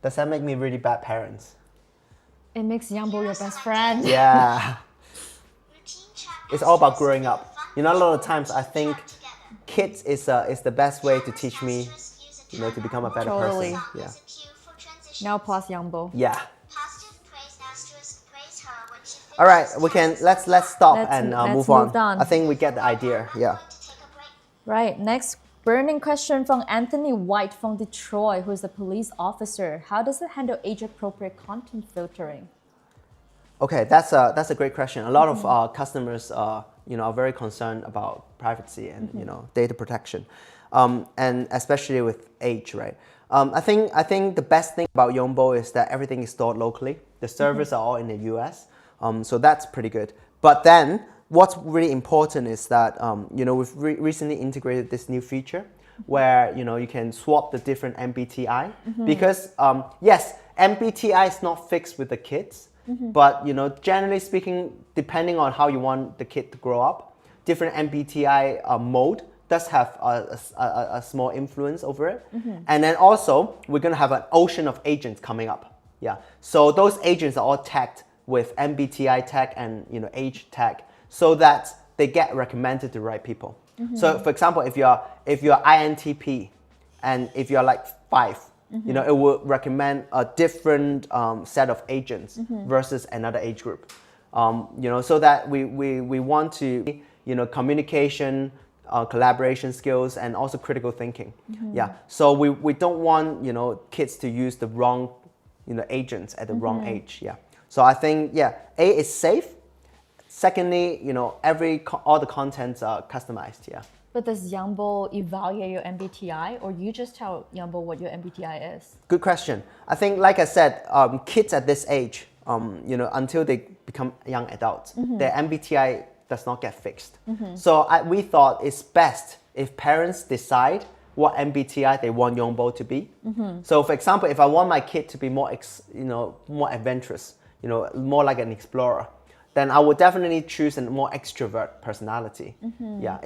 Does that make me really bad parents? It makes Yonbo your best friend. Yeah. Routine chat It's all about masters growing make it up. fun A lot of to times I think chat together. kids is the best way to teach me, Asterisk use a to become a better Totally. person. song Yeah. as a cue for transitions. Now pause Yonbo. Yeah. Positive praise asterisk praise her when she finishes All right, we can tasks. let's stop Let's- and let's move move on. on. I think we get the idea. I'm Yeah. going to take a break. Right, next burning question from Anthony White from Detroit, who is a police officer. How does it handle age-appropriate content filtering? Okay, that's a great question. A lot of our customers are very concerned about privacy and data protection, and especially with age, right? I think the best thing about Yonbo is that everything is stored locally. The servers are all in the US, so that's pretty good. But then what's really important is that we've recently integrated this new feature where you can swap the different MBTI because yes, MBTI is not fixed with the kids. But generally speaking, depending on how you want the kid to grow up, different MBTI mode does have a small influence over it. And then also, we're gonna have an ocean of agents coming up. Yeah. So those agents are all tagged with MBTI tag and age tag, so that they get recommended to the right people. So for example, if you're INTP, and if you're like 5. It will recommend a different set of agents versus another age group. So that we want to, communication, collaboration skills, and also critical thinking. Yeah. So we don't want, kids to use the wrong, agents at the wrong age. Yeah. So I think, A is safe. Secondly, all the contents are customized. Yeah. But does Yonbo evaluate your MBTI, or you just tell Yonbo what your MBTI is? Good question. I think, like I said, kids at this age, until they become young adults, their MBTI does not get fixed. So we thought it's best if parents decide what MBTI they want Yonbo to be. So, for example, if I want my kid to be more, more adventurous, more like an explorer, then I would definitely choose a more extrovert personality. Yeah,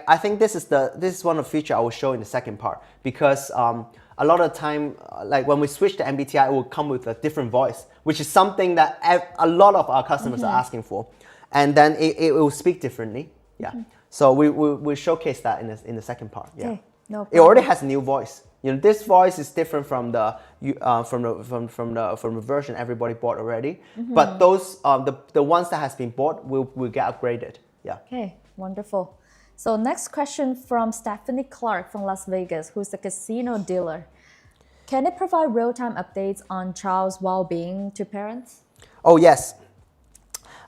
I think this is one of the features I will show in the second part, because a lot of time, like when we switch to MBTI, it will come with a different voice, which is something that a lot of our customers are asking for, and then it will speak differently. Yeah, so we showcase that in the second part. Yeah, Okay, no it already has a new voice. This voice is different from the version everybody bought already. But those the ones that has been bought will get upgraded. Yeah. Okay, wonderful. So next question from Stephanie Clark from Las Vegas, who's a casino dealer. Can it provide real-time updates on child's well-being to parents? Oh yes.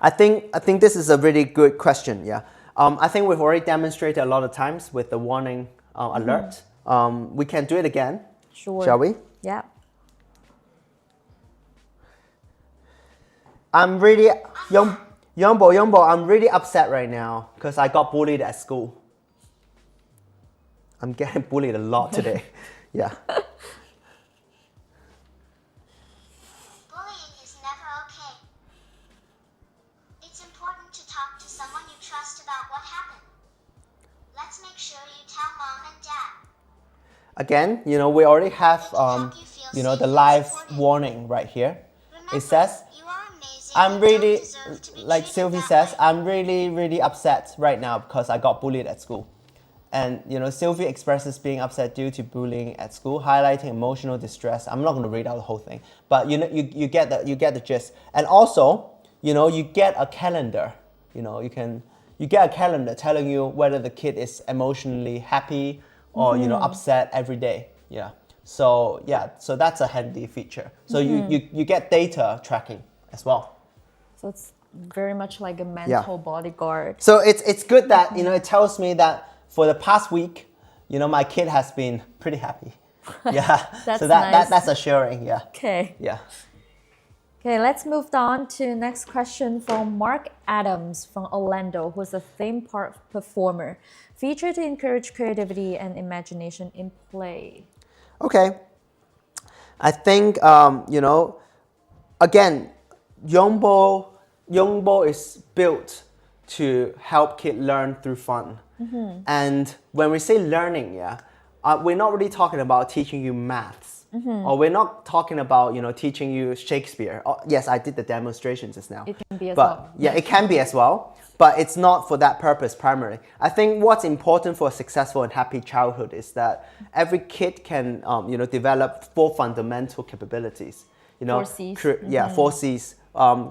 I think this is a really good question. Yeah. I think we've already demonstrated a lot of times with the warning alert. We can do it again. Sure. Shall we? Yeah. I'm really Yonbo, I'm really upset right now because I got bullied at school. I'm getting bullied a lot today. Yeah. Bullying is never okay. It's important to talk to someone you trust about what happened. Let's make sure you tell mom and dad. Again, we already have the live warning right here. It says, You are amazing. I'm You really, don't deserve to be like treated Sylvie that says, way. I'm really upset right now because I got bullied at school. And Sylvie expresses being upset due to bullying at school, highlighting emotional distress. I'm not going to read out the whole thing, but you get the gist. And also, you get a calendar. You get a calendar telling you whether the kid is emotionally happy or upset every day. Yeah. So so that's a handy feature. So you get data tracking as well. So it's very much like a mental bodyguard. So it's good that it tells me that for the past week, my kid has been pretty happy. Yeah. That's so nice. that's assuring. Yeah. Okay. Yeah. Okay, let's move on to next question from Mark Adams from Orlando, who's a theme park performer. Feature to encourage creativity and imagination in play. Okay. I think again, Yonbo is built to help kids learn through fun. And when we say learning, we're not really talking about teaching you maths, or we're not talking about teaching you Shakespeare. Yes, I did the demonstration just now. It can be as but, well. Yeah, it can be as well, but it's not for that purpose primarily. I think what's important for a successful and happy childhood is that every kid can develop 4 fundamental capabilities. 4 C's. 4 C's: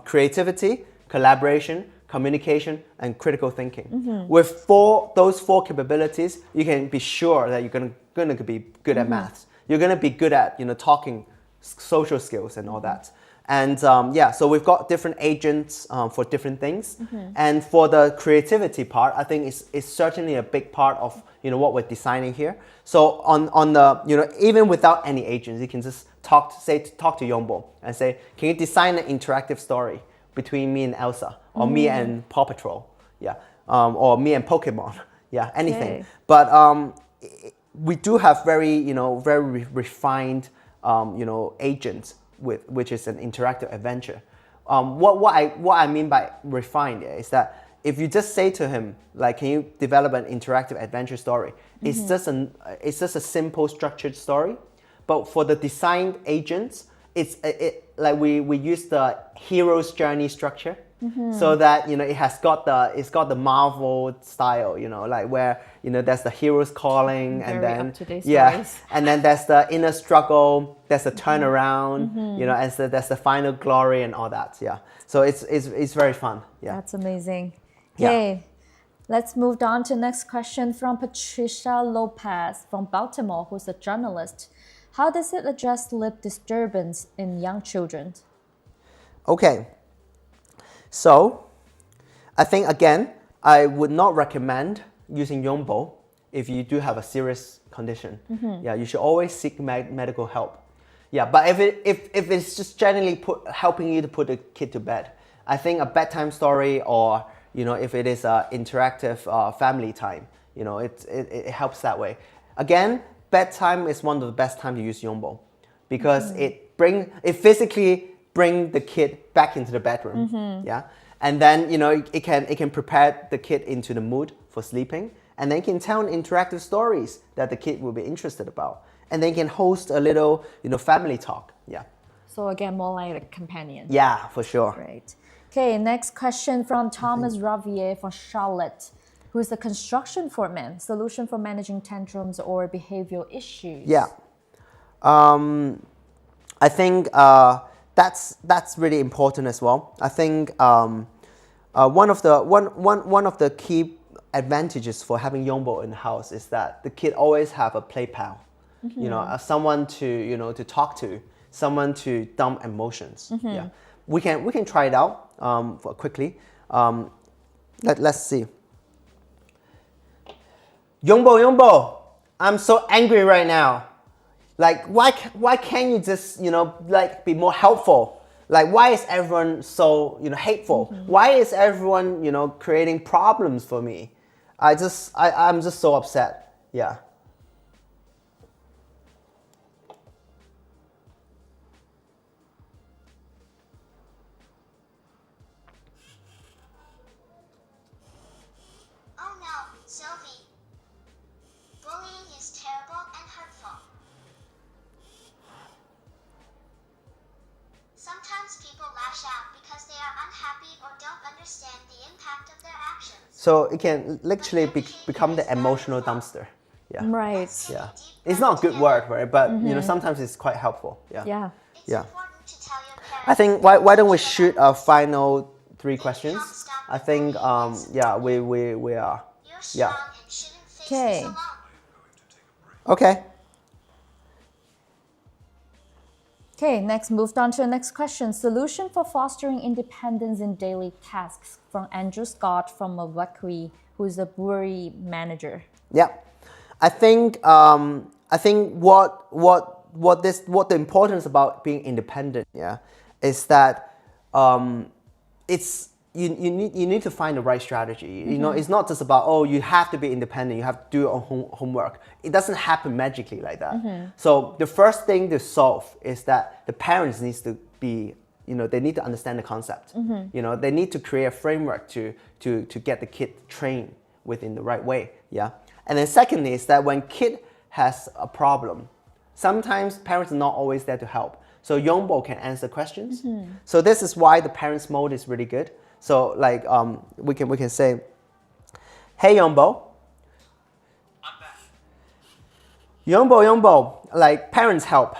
creativity, collaboration, communication, and critical thinking. With those four capabilities, you can be sure that you're gonna be good at maths. You're gonna be good at talking, social skills, and all that. And so we've got different agents for different things. And for the creativity part, I think it's certainly a big part of what we're designing here. So on the even without any agents, you can just talk to Yonbo and say, can you design an interactive story between me and Elsa, or me and Paw Patrol, or me and Pokemon, anything. Okay. But we do have very refined agents which is an interactive adventure. What I mean by refined is that if you just say to him, like, can you develop an interactive adventure story? It's just a simple structured story. But for the designed agents, it's like we use the hero's journey structure, so that it's got the Marvel style, like where there's the hero's calling, and then stories. and then there's the inner struggle, there's the turnaround, and so there's the final glory and all that. Yeah, so it's very fun. Yeah, That's amazing. Okay, let's move on to next question from Patricia Lopez from Baltimore, who's a journalist. How does it address lip disturbance in young children? Okay, so I think again, I would not recommend using Yonbo if you do have a serious condition. Yeah, you should always seek medical help. Yeah, but if it's just generally helping you to put the kid to bed, I think a bedtime story, or if it is an interactive family time, it helps that way. Again, bedtime is one of the best times to use Yonbo, because it physically bring the kid back into the bedroom. Yeah, and then it can prepare the kid into the mood for sleeping, and then can tell interactive stories that the kid will be interested about, and then can host a little family talk. Yeah. So again, more like a companion. Yeah, for sure. Great. Okay, next question from Thomas Ravier from Charlotte, who is a construction foreman. Solution for managing tantrums or behavioral issues. Yeah, I think that's really important as well. I think one of the key advantages for having Yonbo in the house is that the kid always have a play pal, someone to talk to, someone to dump emotions. Yeah, we can try it out quickly. Let's see. Yonbo, I'm so angry right now. Like, why can't you just be more helpful? Like, why is everyone so hateful? Why is everyone creating problems for me? I'm just so upset. Yeah. Oh no, Sylvie. Bullying is terrible and hurtful. Sometimes people lash out because they are unhappy or don't understand the impact of their actions. So it can literally become the emotional dumpster. Yeah. Right. Yeah. It's not a good word, right? But sometimes it's quite helpful. Yeah. Yeah. It's Yeah. important to tell your parents. I think why don't we shoot a final 3 questions? I think we are. You're strong Yeah. and shouldn't face Okay. this alone. Okay. Okay, next, moved on to the next question. Solution for fostering independence in daily tasks from Andrew Scott from Milwaukee, who is a brewery manager. Yeah, I think what the importance about being independent, yeah, is that it's you need to find the right strategy. You know, it's not just about, oh, you have to be independent, you have to do your own homework. It doesn't happen magically like that. So the first thing to solve is that the parents needs to be, you know, they need to understand the concept. You know, they need to create a framework to get the kid trained within the right way. Yeah. And then secondly is that when kid has a problem, sometimes parents are not always there to help. So Yonbo can answer questions. So this is why the parents mode is really good. So like we can say, hey Yonbo. I'm back. Yonbo, like parents help.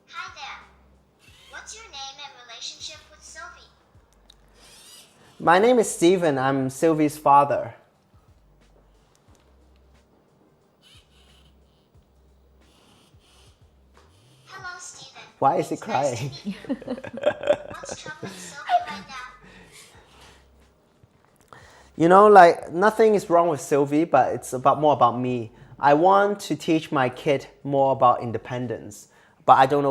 Hi there. What's your name and relationship with Sylvie? My name is Steven, I'm Sylvie's father. Hello, Stephen. Why is he It's crying? Nice to meet you. What's troubling Sylvie right now? You know, like nothing is wrong with Sylvie, but it's more about me. I want to teach my kid more about independence, but I don't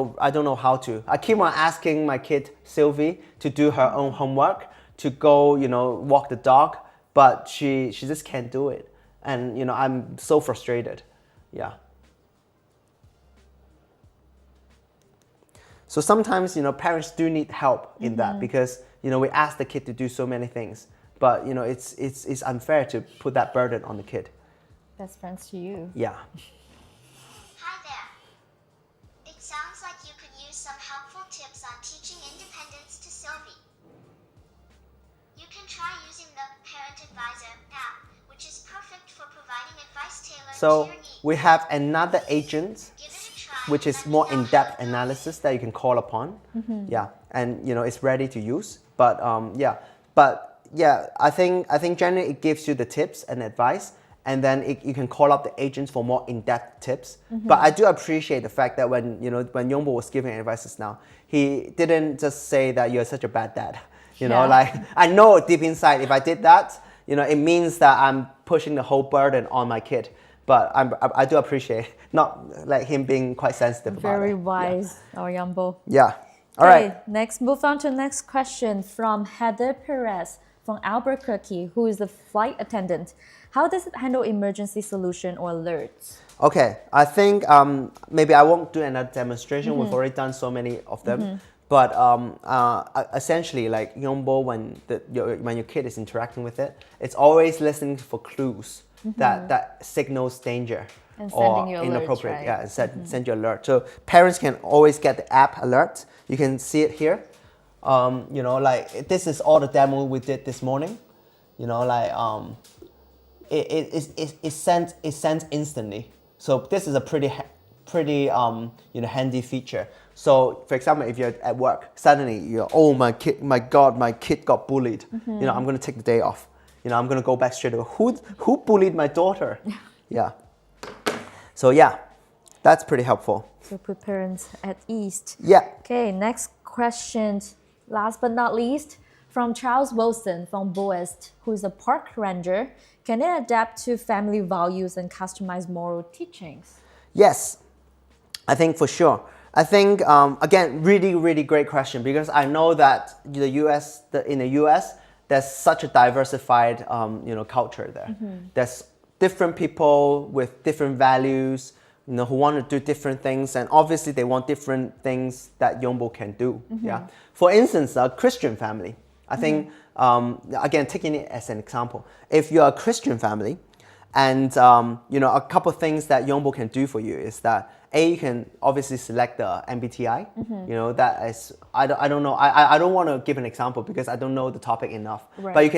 know how to. I keep on asking my kid Sylvie to do her own homework, to go, you know, walk the dog, but she just can't do it. And you know, I'm so frustrated. Yeah. So sometimes, you know, parents do need help in that because, you know, we ask the kid to do so many things, but you know, it's unfair to put that burden on the kid. Best friends to you. Yeah. Hi there. It sounds like you could use some helpful tips on teaching independence to Sylvie. You can try using the Parent Advisor app, which is perfect for providing advice tailored to So your needs. we have another agent, Give it a try. which and is let me more know how in-depth it goes. analysis that you can call upon. Yeah, and you know, it's ready to use. But I think generally it gives you the tips and advice, and then you can call up the agents for more in-depth tips. But I do appreciate the fact that when Yonbo was giving advices now, he didn't just say that you're such a bad dad. You know, Yeah. like I know deep inside, if I did that, you know, it means that I'm pushing the whole burden on my kid. But I do appreciate not like him being quite sensitive about it. Very wise, our Yonbo. Yeah. All right. Next, move on to the next question from Heather Perez from Albuquerque, who is a flight attendant. How does it handle emergency solution or alerts? Okay. I think maybe I won't do another demonstration. We've already done so many of them. But essentially, like Yonbo, when your kid is interacting with it, it's always listening for clues that signals danger And or sending you alerts, inappropriate. right? Yeah, and send you alert. So parents can always get the app alert. You can see it here. You know, like this is all the demo we did this morning. You know, like it sends instantly. So this is a pretty you know, handy feature. So for example, if you're at work, suddenly you're, oh my God, my kid got bullied. You know, I'm gonna take the day off. You know, I'm gonna go back straight away. Who bullied my daughter? Yeah. So yeah, that's pretty helpful. To put parents at ease. Yeah. Okay, next question, last but not least, from Charles Wilson from Boest, who is a park ranger. Can it adapt to family values and customize moral teachings? Yes, I think for sure. I think again, really great question, because I know that in the US, there's such a diversified you know, culture there. There's different people with different values, you know, who want to do different things, and obviously they want different things that Yonbo can do. Yeah. For instance, a Christian family. I think again, taking it as an example, if you're a Christian family, and you know, a couple of things that Yonbo can do for you is that you can obviously select the MBTI. You know, that is I don't know. I don't want to give an example because I don't know the topic enough. Right. But you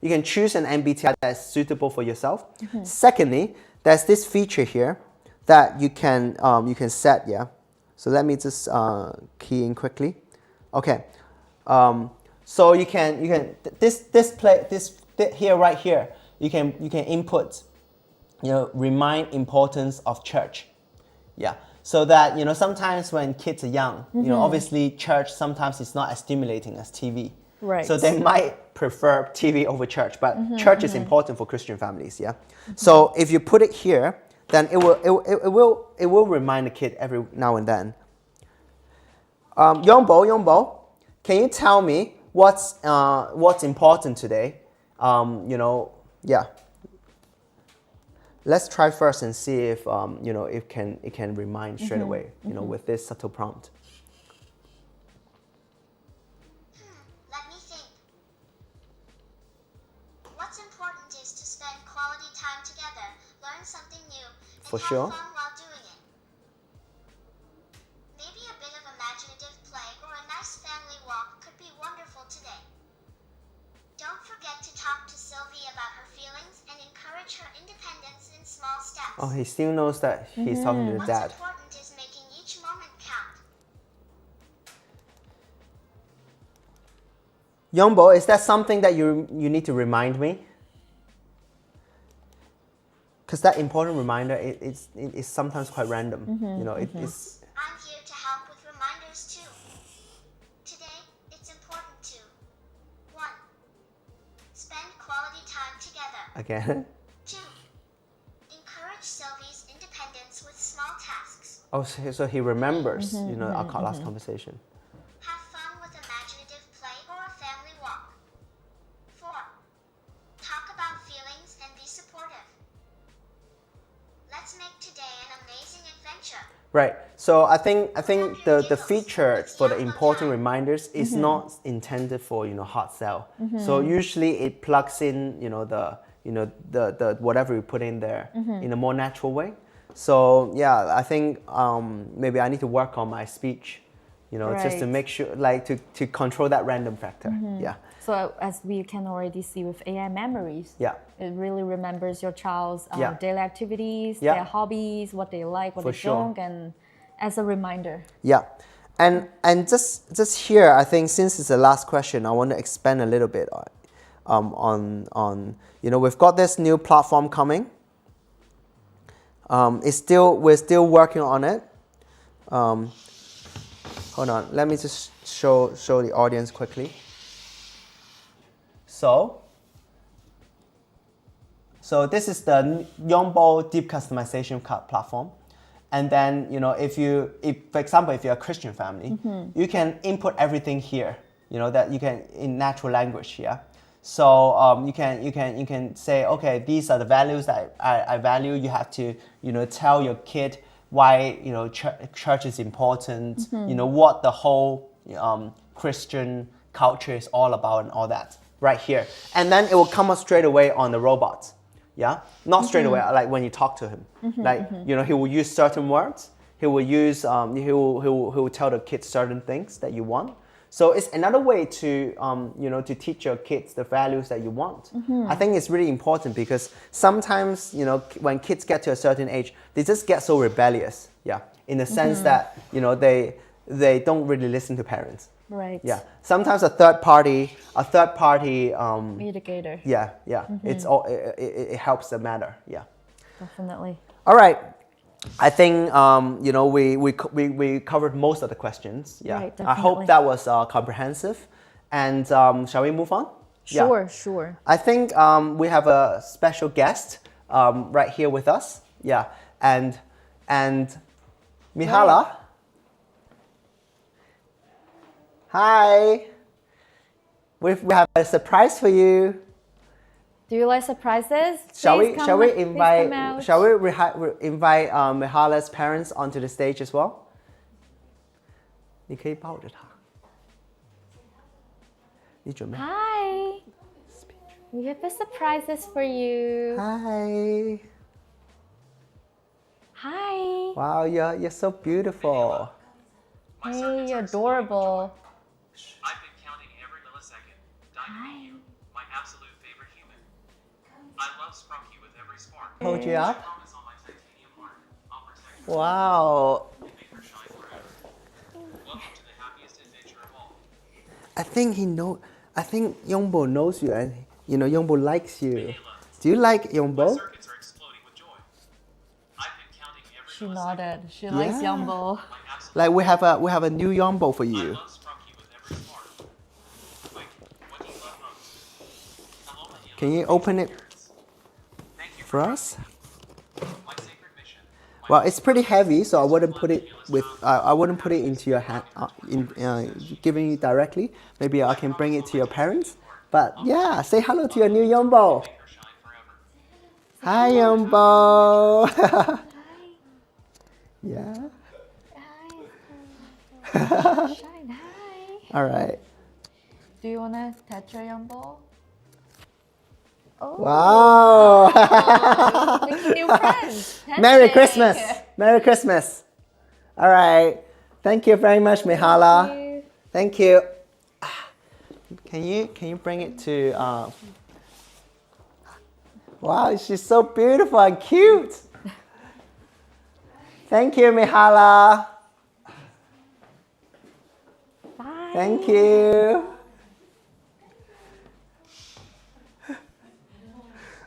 can choose an MBTI that is suitable for yourself. Secondly, there's this feature here that you can set. Yeah. So let me just key in quickly. Okay. So you can here right here you can input, remind importance of church. Yeah. So that sometimes when kids are young, obviously church sometimes is not as stimulating as TV. Right. So they might prefer TV over church, but church is important for Christian families. Yeah. So if you put it here, then it will remind the kid every now and then. Yonbo, can you tell me what's important today? Yeah. Let's try first and see if it can remind straight away. With this subtle prompt. Let me think. What's important is to spend quality time together, learn something new, and For have sure. fun while doing it. Maybe a bit of imaginative play or a nice family walk could be wonderful today. Don't forget to talk to Sylvie about her feelings and encourage her independence in small steps. Oh, he still knows that he's talking to the What's dad. important is making each moment count. Yonbo, is that something that you need to remind me? Because that important reminder is sometimes quite random. It's I'm here to help with reminders too. Today, it's important to 1. Spend quality time together. again. 2. Encourage Sylvie's independence with small tasks. Oh, so he remembers, our last conversation. Have fun with imaginative play or a family walk. 4. Talk about feelings and be supportive. Let's make today an amazing adventure. Right. So I think the feature for the important reminders is not intended for hard sell. So usually it plugs in the whatever you put in there in a more natural way. So yeah, I think maybe I need to work on my speech, just to Right. make sure to control that random factor. Yeah. So as we can already see with AI memories, Yeah. it really remembers your child's Yeah. daily activities, Yeah. their hobbies, what they like, what For they sure. don't, and as a reminder. Yeah, and just here, I think since it's the last question, I want to expand a little bit on we've got this new platform coming. We're still working on it. Hold on, let me just show the audience quickly. So this is the Yonbo Deep Customization platform. And then, if for example, if you're a Christian family, you can input everything here, that you can in natural language, yeah. So you can say, okay, these are the values that I value. You have to, tell your kid why, church is important, what the whole Christian culture is all about and all that right here. And then it will come up straight away on the robot. Yeah, not straight away. Like when you talk to him, he will use certain words. He will use he will tell the kids certain things that you want. So it's another way to to teach your kids the values that you want. I think it's really important because sometimes when kids get to a certain age, they just get so rebellious. Yeah, in the sense that they don't really listen to parents. Right. Yeah. Sometimes a third party Mitigator. yeah. It's all it helps the matter. Yeah. Definitely. All right. I think we covered most of the questions. Yeah. Right, I hope definitely. that was comprehensive. And shall we move on? Sure, Yeah. sure. I think we have a special guest right here with us. Yeah. And Mihala. Right. Hi. We have a surprise for you. Do you like surprises? Shall Please we come shall we please come invite out. shall we invite Mihala's parents onto the stage as well? 你可以抱着她。你准备？ Hi. We have a surprises for you. Hi. Hi. Wow, you're so beautiful. My Hey, circuits you're are slowly adorable. recharging. I've been counting every millisecond. Dying to meet you, my absolute favorite human. I love Sprunky with every spark. Hold you I up. promise on my titanium heart, I'll protect her Wow. and make her shine forever. Welcome to the happiest adventure of all. I think he know. I think Yonbo knows you and Yonbo likes you. Mihaela, Do you like my Yonbo? circuits are exploding with joy. I've been counting every She millisecond. nodded. She likes Yeah. Yonbo. My absolute Like we have a new Yonbo for I you. love Sprunky with every spark. Quick, what do you love most? Hello, Mihaela. Can you open it Thank you for us? my sacred mission. Well, it's pretty heavy, so I wouldn't put it I wouldn't put it into your hand, giving you directly. Maybe I can bring it to your parents. But yeah, say hello to your new Yonbo. Make her shine forever. Hi, Yonbo. Yeah. Shine, hi. All right. Do you want to touch your Yonbo? Oh, Wow. making new friends. Merry Handshake. Christmas. Merry Christmas. All right. Thank you very much, Mihala. Thank you. Thank you. Can you bring it to Wow, she's so beautiful and cute. Thank you, Mihala. Bye. Thank you.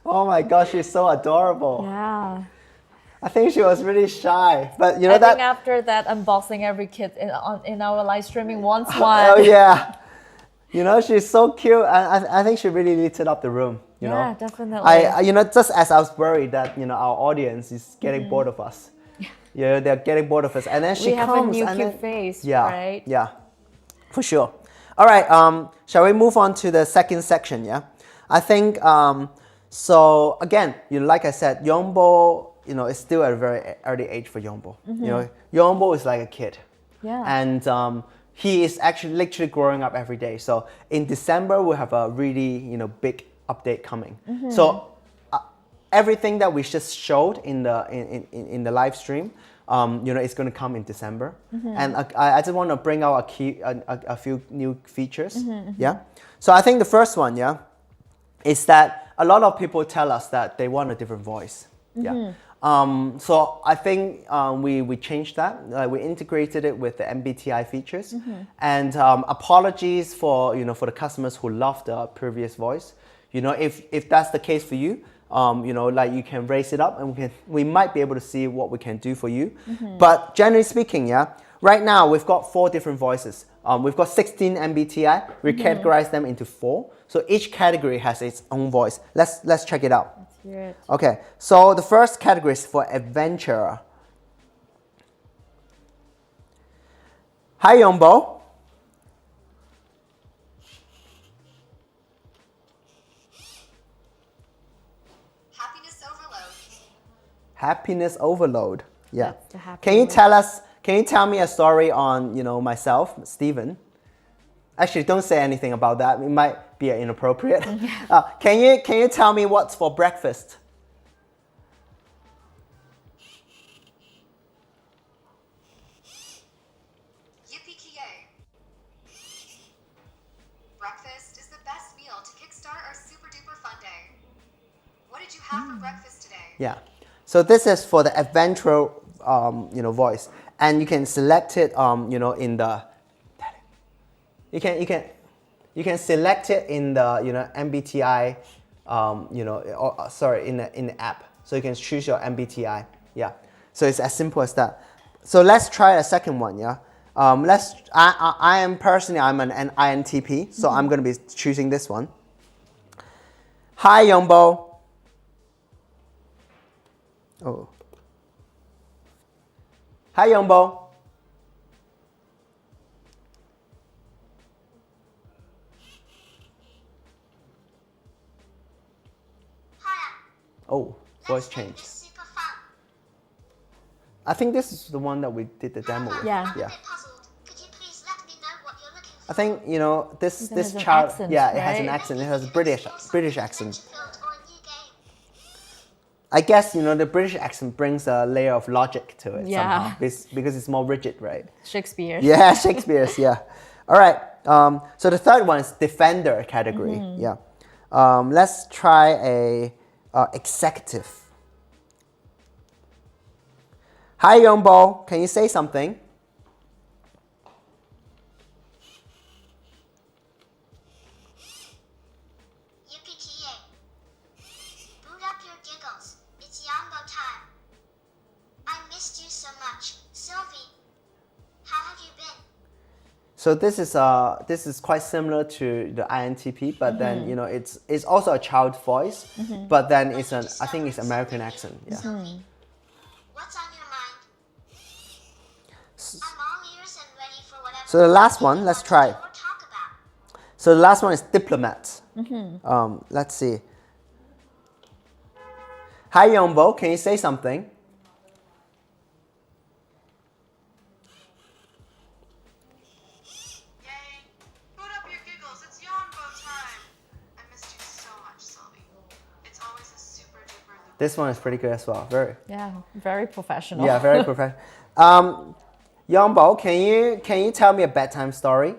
Oh my gosh, she's so adorable. Yeah. I think she was really shy, but you I know think that. after that unboxing, every kid in our live streaming wants one. Oh yeah. She's so cute, and I think she really lit up the room. You Yeah, know, definitely. just as I was worried that our audience is getting bored of us. Yeah, they're getting bored of us, and then she We have a comes new and cute then, face, yeah, right? yeah, for sure. All right, shall we move on to the second section? Yeah, I think so. Again, like I said, Yonbo, is still at a very early age for Yonbo. Yonbo is like a kid. Yeah. And he is actually literally growing up every day. So in December, we'll have a really, big update coming. So everything that we just showed in the live stream, it's going to come in December. And I just want to bring out a few new features. Yeah. So I think the first one, yeah, is that a lot of people tell us that they want a different voice. Yeah. So I think we changed that. We integrated it with the MBTI features. And apologies for for the customers who loved the previous voice. If that's the case for you, like you can raise it up, and we might be able to see what we can do for you. But generally speaking, yeah, right now we've got 4 different voices. We've got 16 MBTI. We categorize them into 4. So each category has its own voice. Let's check it out. Let's hear it. Okay, so the first category is for adventurer. Hi, Yonbo. Happiness overload. Happiness overload. Yeah. That's the happy Can you word. tell me a story on, myself, Steven? Actually, don't say anything about that. It might be inappropriate. Can you tell me what's for breakfast? Yippee-ki-yay. Breakfast is the best meal to kickstart our super-duper fun day. What did you have for breakfast today? Yeah. So this is for the adventure, voice, and you can select it, in the. You can select it in the MBTI, in the app. So you can choose your MBTI. Yeah. So it's as simple as that. So let's try a second one. Yeah. I am personally, I'm an INTP, so I'm going to be choosing this one. Hi, Yonbo. Oh. Hi, Yonbo. Hiya. Oh, voice Let's make change. this super fun. I think this is the one that we did the demo with. Yeah. I'm a bit puzzled. Could you please let me know what you're looking for? I think this has an child. accent, Yeah, it has an right? accent. It has a British accent. Adventure-filled or a new game. I guess the British accent brings a layer of logic to it Yeah. somehow because it's more rigid, right? Shakespeare. Yeah, Shakespeare's. Yeah. All right. So the third one is defender category. Yeah. Let's try a executive. Hi, Yonbo. Can you say something? missed you so much. Sylvie, how have you been? So this is quite similar to the INTP, but then it's also a child voice, but then it's I think it's American accent. Yeah. Sylvie, what's on your mind? I'm all ears and ready for whatever. So the last one, let's try. Or talk about. So the last one is diplomat. Let's see. Hi Yonbo, can you say something? Yay! Boot up your giggles, it's Yonbo time! I missed you so much, Sylvie. It's always a super duper loop. This one is pretty good as well. Very professional. Yeah, very professional. Yonbo, can you tell me a bedtime story?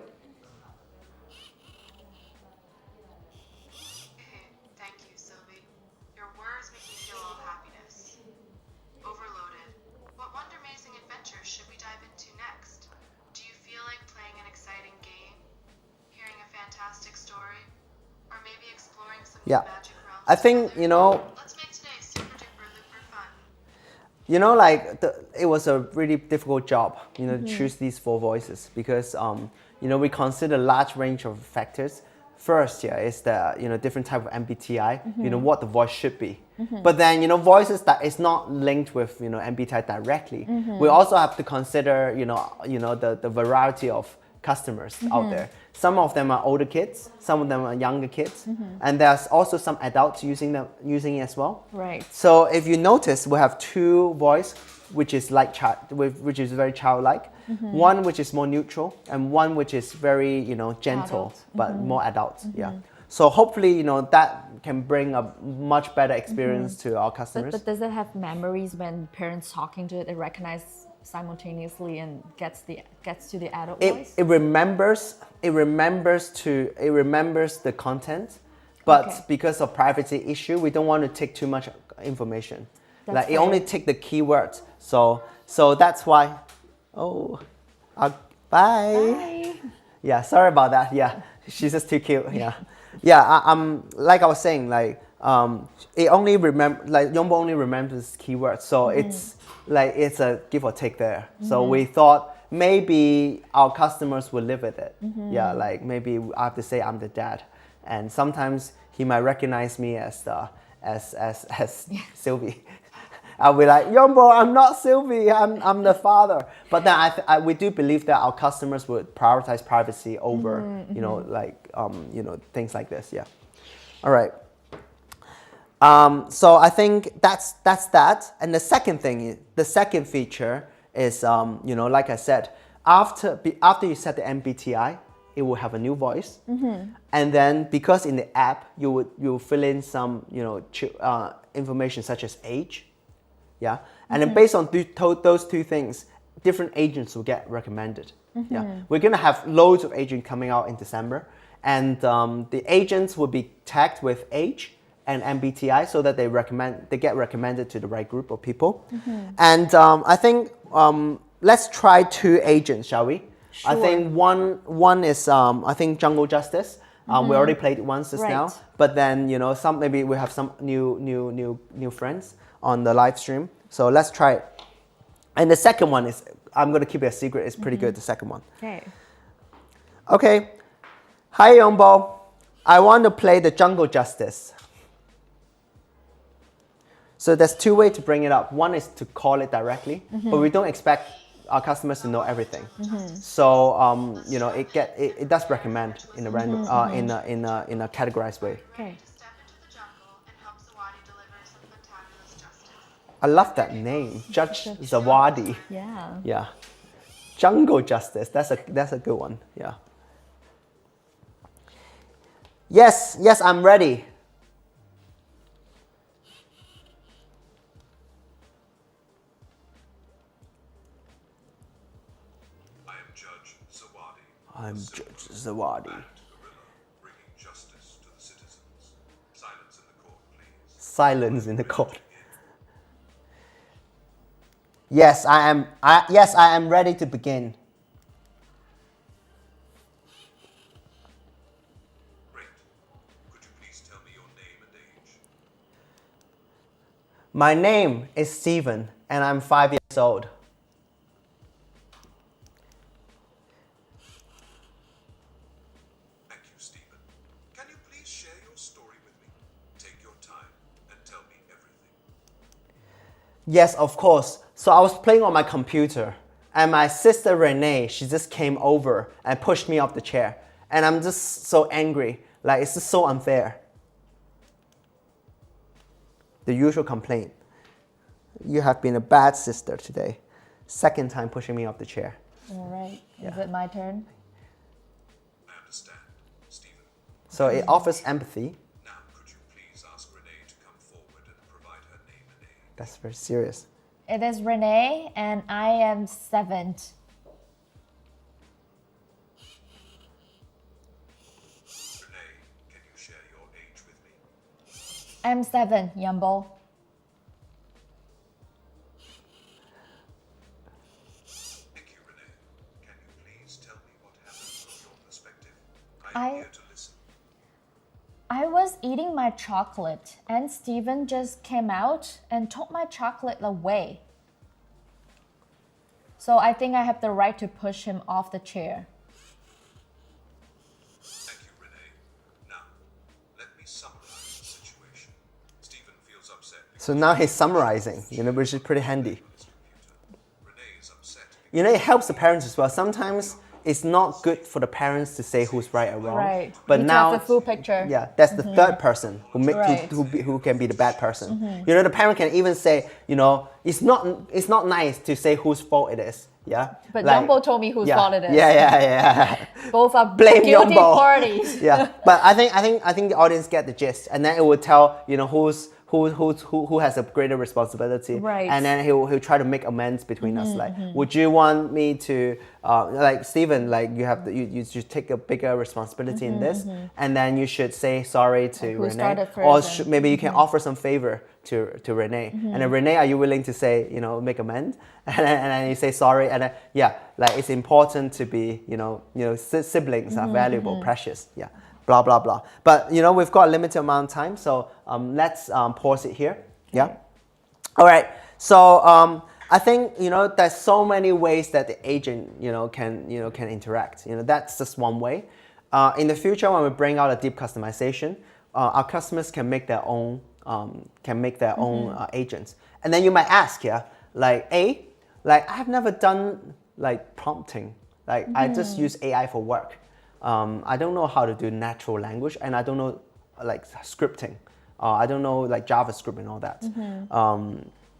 Thank you, Sylvie. Your words make me feel all happiness. Overloaded. What wonder-amazing adventures should we dive into next? Do you feel like playing an exciting game? Hearing a fantastic story? Or maybe exploring some new Yeah. magic realms I think, together? Let's make today super duper looper fun. Like it was a really difficult job, to choose these 4 voices because, we consider a large range of factors. First, is the, different type of MBTI, what the voice should be. But then, voices that is not linked with, MBTI directly. We also have to consider, the variety of customers out there. Some of them are older kids, some of them are younger kids, and there's also some adults using it as well. Right. So if you notice, we have 2 voice, which is which is very childlike, one which is more neutral, and one which is very gentle, Adult. but more adult. Yeah. So hopefully that can bring a much better experience to our customers. But does it have memories when parents talking to it? It recognizes simultaneously and gets to the adult voice. It remembers the content, but Okay. because of privacy issue, we don't want to take too much information. That's It fair. only take the keywords. So that's why. Oh, bye. Bye. Yeah, sorry about that. Yeah, she's just too cute. Yeah, yeah. I'm like I was saying, it only Yonbo only remembers keywords, so it's a give or take there. So we thought maybe our customers will live with it. Yeah, maybe I have to say I'm the dad, and sometimes he might recognize me as Sylvie. I'll be like, Yonbo, I'm not Sylvie, I'm the father. But then we do believe that our customers would prioritize privacy over, things like this. Yeah. All right. So I think that's that. And the second feature is, like I said, after you set the MBTI, it will have a new voice. And then because in the app, you fill in some, information such as age. Yeah, and then based on those 2 things, different agents will get recommended. Yeah, we're gonna have loads of agents coming out in December, and the agents will be tagged with age and MBTI so that they get recommended to the right group of people. And I think let's try 2 agents, shall we? Sure. I think one is I think Jungle Justice. We already played it once just now, but then maybe we have some new friends on the live stream. So let's try it. And the second one is, I'm going to keep it a secret, it's pretty good, the second one. Okay. Hi Yonbo, I want to play the Jungle Justice. So there's 2 ways to bring it up. One is to call it directly, but we don't expect our customers to know everything. So it does recommend in a random in a categorized way. Okay. Step into the jungle and help Zawadi deliver some fantabulous justice. I love that name, Judge Zawadi. Yeah. Yeah, Jungle Justice. That's a good one. Yeah. Yes, I'm ready. I am Judge Zawadi. I'm Silver Judge Zawadi. and gorilla, bringing justice to the citizens. Silence in the court, please. Silence in the court. Yes, I am ready to begin. Great. Could you please tell me your name and age? My name is Steven, and I'm 5 years old. Thank you, Stephen. Can you please share your story with me? Take your time and tell me everything. Yes, of course. So I was playing on my computer and my sister Renee, she just came over and pushed me off the chair. And I'm just so angry. Like, it's just so unfair. The usual complaint. You have been a bad sister today. Second time pushing me off the chair. All right. Is it my turn? I understand, Stephen. So it offers empathy. Now, could you please ask Renee to come forward and provide her name and age? That's very serious. It is Renee, and I am 7. Renee, can you share your age with me? I'm 7, Yonbo. Thank you, Renee. Can you please tell me what happened from your perspective? I- I'm here to listen. I was eating my chocolate, and Steven just came out and took my chocolate away. So I think I have the right to push him off the chair. Thank you, Renee. Now, let me summarize the situation. Stephen feels upset because So now he's summarizing, which is pretty handy. of his computer. Renee is upset It helps the parents as well. Sometimes it's not good for the parents to say who's right or wrong. Right. But You need to now, have the full picture. yeah, that's the third person Right. who can be the bad person. The parent can even say, it's not nice to say whose fault it is. Yeah. But Yonbo told me whose fault it is. Yeah. Both are Blame guilty Yonbo. parties. Yeah. But I think the audience get the gist, and then it will tell who has a greater responsibility, Right. and then he'll try to make amends between us. Like, would you want me to, like Stephen, like you should take a bigger responsibility in this, and then you should say sorry to who Renee, started or first and- maybe you can offer some favor to Renee, and then Renee, are you willing to say make amends, and then you say sorry, and then like it's important to be siblings are valuable, precious, blah blah blah. But we've got a limited amount of time, so let's pause it here. Yeah. All right. So I think there's so many ways that the agent can interact. That's just one way. In the future, when we bring out a deep customization, our customers can make their own agents. And then you might ask, like I have never done like prompting. Like I just use AI for work. I don't know how to do natural language, and I don't know like scripting. I don't know like JavaScript and all that.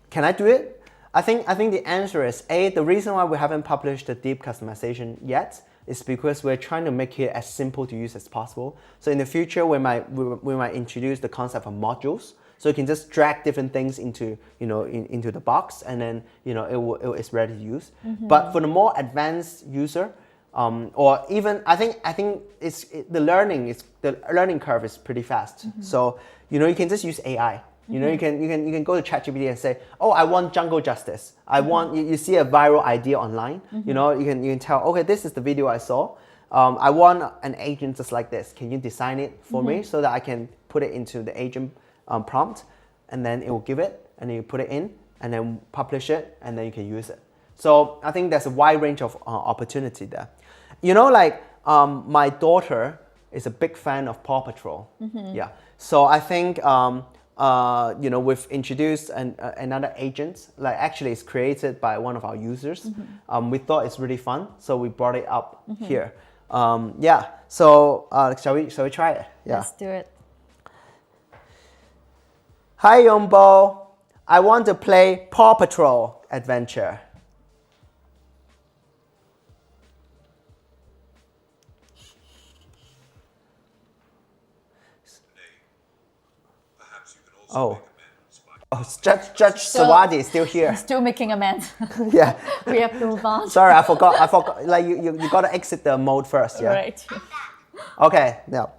Can I do it? I think the answer is the reason why we haven't published the deep customization yet is because we're trying to make it as simple to use as possible. So in the future, we might introduce the concept of modules. So you can just drag different things into into the box, and then it's ready to use. But for the more advanced user, or even I think the learning curve is pretty fast. So you can just use AI. You can go to ChatGPT and say, oh, I want jungle justice. I want you see a viral idea online. You can tell, okay, this is the video I saw. I want an agent just like this. Can you design it for me so that I can put it into the agent prompt, and then it will give it, and then you put it in, and then publish it, and then you can use it. So I think there's a wide range of opportunity there. My daughter is a big fan of Paw Patrol. Yeah. So I think we've introduced another agent. Like actually, it's created by one of our users. We thought it's really fun, so we brought it up here. So shall we try it? Yeah. Let's do it. Hi Yonbo, I want to play Paw Patrol adventure. Perhaps you can also make amends by Judge Sawadi is still here. Still making amends. Yeah. We have to move on. Sorry, I forgot. Like you gotta exit the mode first. Yeah. Right. Okay. No.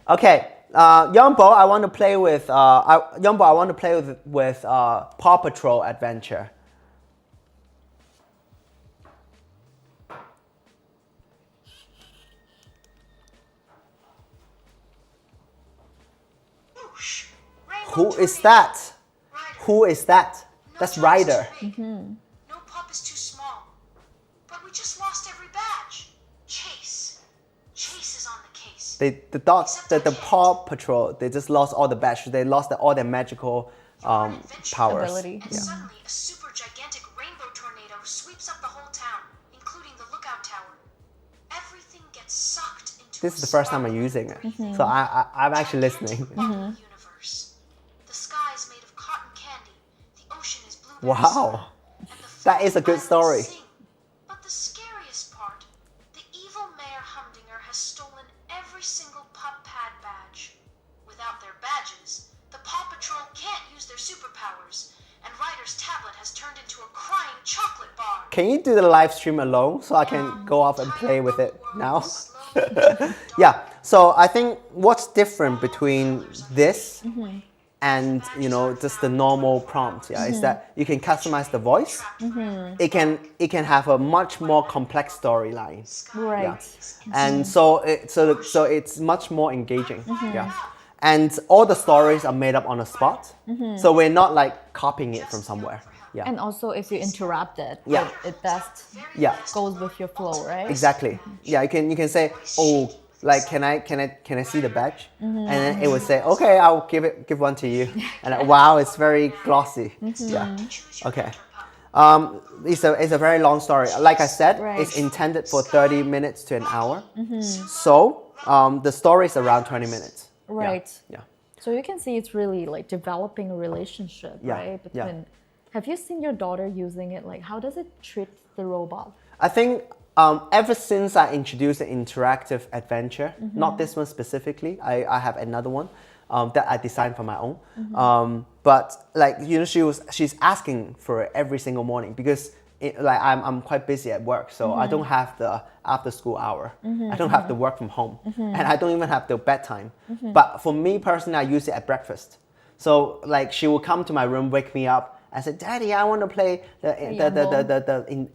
Okay. Yonbo, I want to play with Paw Patrol adventure. Whoosh! Rainbow Who is tornado. that? Ryder. Who is that? No, That's choice Ryder. to make. No pup is too small. But we just lost every badge. Chase. Chase is on the case. The Paw Patrol, they just lost all the badges. They lost all their magical powers. Ability. And suddenly, a super gigantic rainbow tornado sweeps up the whole town, including the lookout tower. Everything gets sucked into This is the first time I'm using it, so I'm actually listening. Universe. The sky is made of cotton candy. The ocean is blueberry Wow. soda, and the That is a good islands story. sing. But the scariest part, the evil Mayor Humdinger has stolen every single pup pad badge. Without their badges, the Paw Patrol can't use their superpowers, and Ryder's tablet has turned into a crying chocolate bar. Can you do the live stream alone so I can go off and play with it now? Yeah, so I think what's different between this and just the normal prompt, is that you can customize the voice. It can have a much more complex storyline. Right. And so it's much more engaging. Yeah. And all the stories are made up on the spot. So we're not like copying it from somewhere. Yeah. And also, if you interrupt it, Yeah. it best Yeah. goes with your flow, right? Exactly. Yeah, you can say, oh, like can I see the badge? And then it would say, okay, I'll give one to you. And wow, it's very glossy. Yeah. Okay. It's a very long story. Like I said, Right. it's intended for 30 minutes to an hour. So the story is around 20 minutes. Yeah. Right. Yeah. So you can see it's really like developing a relationship, Yeah, right? yeah. Between. Have you seen your daughter using it? Like, how does it treat the robot? I think ever since I introduced the interactive adventure, not this one specifically, I have another one that I designed for my own. But like she's asking for it every single morning because I'm quite busy at work, so I don't have the after school hour. I don't have to work from home, and I don't even have the bedtime. But for me personally, I use it at breakfast. So like she will come to my room, wake me up. I said, Daddy, I want to play the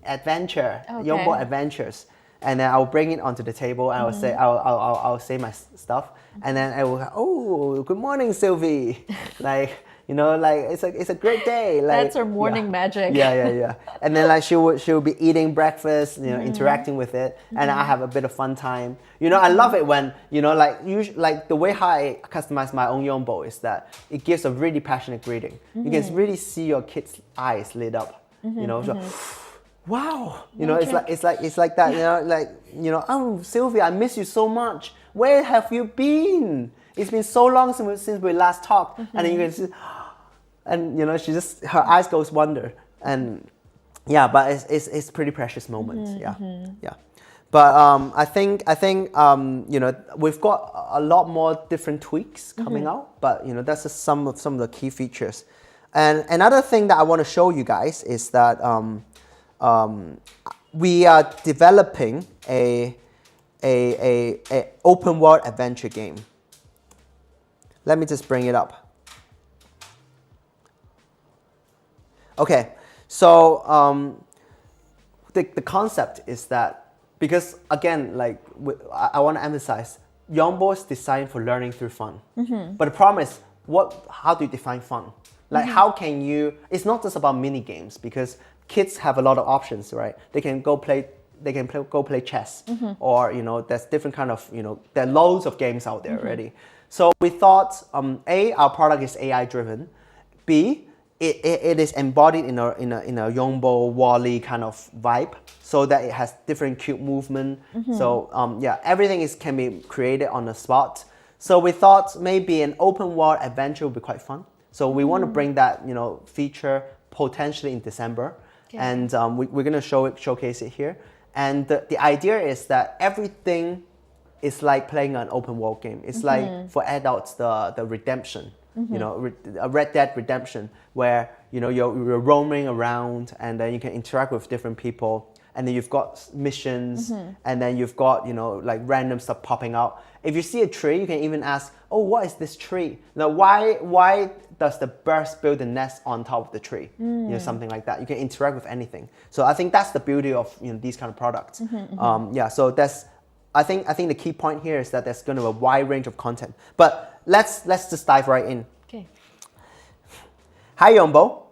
adventure, Okay. Yonbo Adventures, and then I'll bring it onto the table and I'll say my stuff, and then I will go, oh, good morning, Sylvie, like it's a great day. Like That's her morning magic. Yeah. And then like she will be eating breakfast, interacting with it, and I have a bit of fun time. I love it when like the way how I customize my own Yonbo is that it gives a really passionate greeting. You can really see your kid's eyes lit up. So, wow, it's like that. Oh, Sylvia, I miss you so much. Where have you been? It's been so long since we last talked, and then you can see, and she just her eyes goes wonder, and yeah, but it's pretty precious moments, yeah. But I think we've got a lot more different tweaks coming out, but that's just some of the key features. And another thing that I want to show you guys is that we are developing a open world adventure game. Let me just bring it up. Okay, so the concept is that, because again, like I want to emphasize, Yonbo is designed for learning through fun. But the problem is, how do you define fun? Like how can you, it's not just about mini games, because kids have a lot of options, right? They can go play chess, or there's different kind of, there are loads of games out there already. So we thought, A, our product is AI driven. B, it is embodied in a Yonbo Wall-E kind of vibe, so that it has different cute movement. So everything can be created on the spot. So we thought maybe an open world adventure would be quite fun. So we want to bring that feature potentially in December, and we're gonna showcase it here. And the idea is that everything is like playing an open world game. It's like for adults the redemption, a Red Dead Redemption, where you're roaming around and then you can interact with different people, and then you've got missions, and then you've got like random stuff popping out. If you see a tree, you can even ask, oh, what is this tree? Now why does the birds build a nest on top of the tree? Something like that. You can interact with anything. So I think that's the beauty of these kind of products. So that's I think the key point here is that there's going to be a wide range of content. But let's just dive right in. Okay. Hi Yonbo.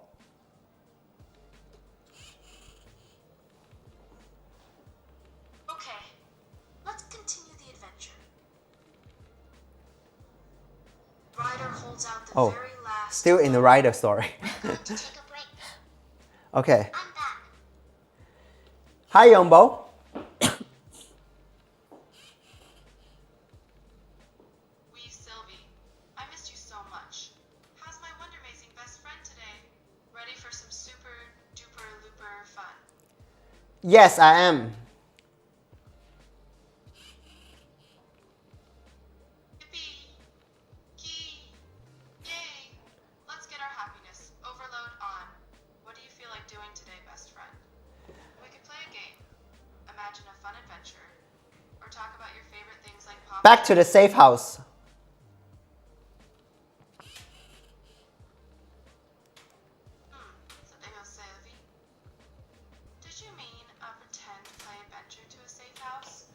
Oh, very last still in the writer story. Going to take a break. Okay. I'm back. Hi, Yonbo. Wee Sylvie, I missed you so much. How's my Wonder Amazing best friend today? Ready for some super duper looper fun? Yes, I am. Yippee! Key! Yay! Let's get our happiness overload on. What do you feel like doing today, best friend? We could play a game, imagine a fun adventure, or talk about your favorite things like pop. Back to the safe house. Sabeo Sylvie. Did you mean a pretend play adventure to a safe house?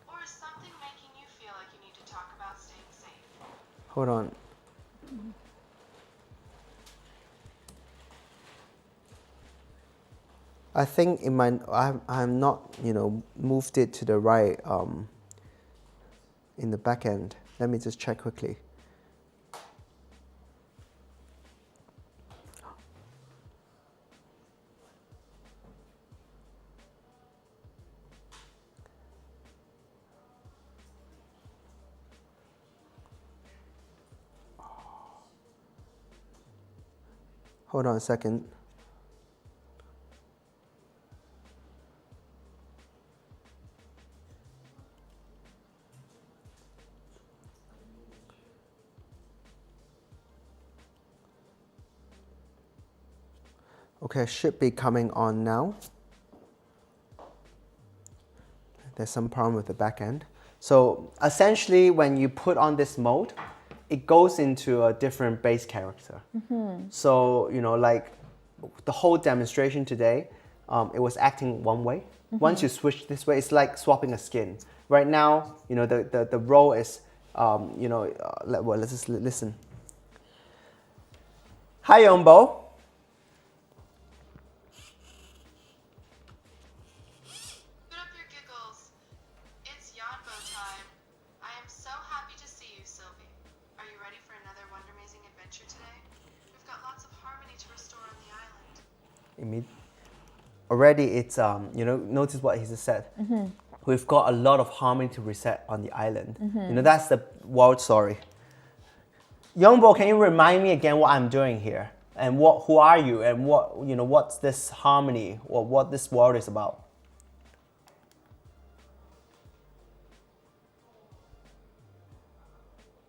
Or is something making you feel like you need to talk about staying safe? Hold on. I think in my I'm not, you know, moved it to the right in the back end. Let me just check quickly. Hold on a second. Okay, should be coming on now. There's some problem with the back end. So essentially, when you put on this mode, it goes into a different base character. So, you know, like the whole demonstration today, it was acting one way. Once you switch this way, it's like swapping a skin. Right now, you know, the role is, you know, well, let's just listen. Hi, Yonbo. Put up your giggles. It's Yonbo time. I am so happy to see you, Sylvie. Are you ready for another Wonder Amazing adventure today? We've got lots of harmony to restore on the island. Already it's, you know, notice what he just said. We've got a lot of harmony to reset on the island. You know, that's the world story. Yonbo, can you remind me again what I'm doing here? And who are you? And what, you know, what's this harmony or what this world is about?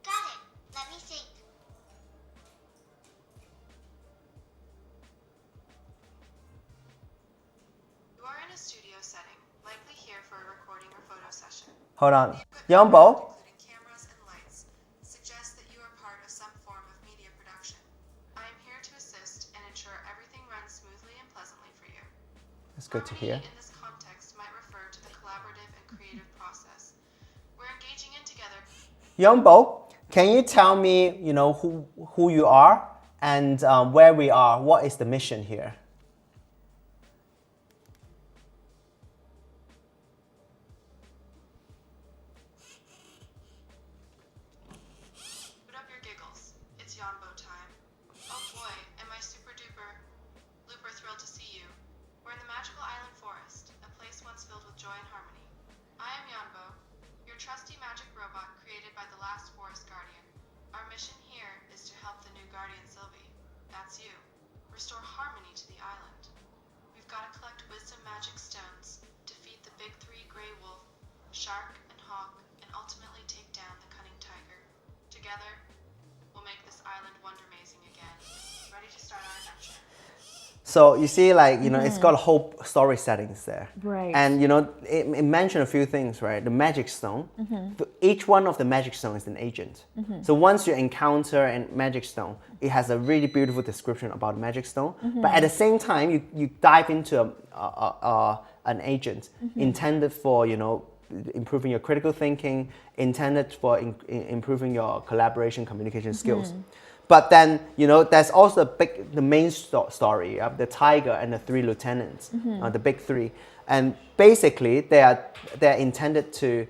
Got it. Let me think. You are in a studio setting, likely here for a recording or photo session. Hold on. The equipment, Yonbo, including cameras and lights, suggests that you are part of some form of media production. I am here to assist and ensure everything runs smoothly and pleasantly for you. it's good to Harmony hear. in this context might refer to the collaborative and creative process. We're engaging in together. Yonbo, can you tell me, you know, who you are and where we are? What is the mission here? Put up your giggles. It's Yonbo time. Oh boy, am I super duper, looper thrilled to see you. We're in the magical island forest, a place once filled with joy and harmony. I am Yonbo, your trusty magic robot created by the last forest guardian. Our mission here is to help the new guardian Sylvie. That's you. Restore harmony to the island. We've got to collect wisdom magic stones, defeat the big three gray wolf, shark, and hawk, and ultimately take down the cunning tiger. Together, we'll make this island wonder amazing again. Ready to start our adventure? So you see, like, you know, it's got a whole story settings there. Right. And, you know, it mentioned a few things, right? The magic stone. Each one of the magic stone is an agent. So once you encounter a magic stone, it has a really beautiful description about the magic stone. But at the same time, you dive into an agent intended for, you know, improving your critical thinking, intended for improving your collaboration, communication skills. But then, you know, there's also the main story of the tiger and the three lieutenants, the big three. And basically, they're intended to,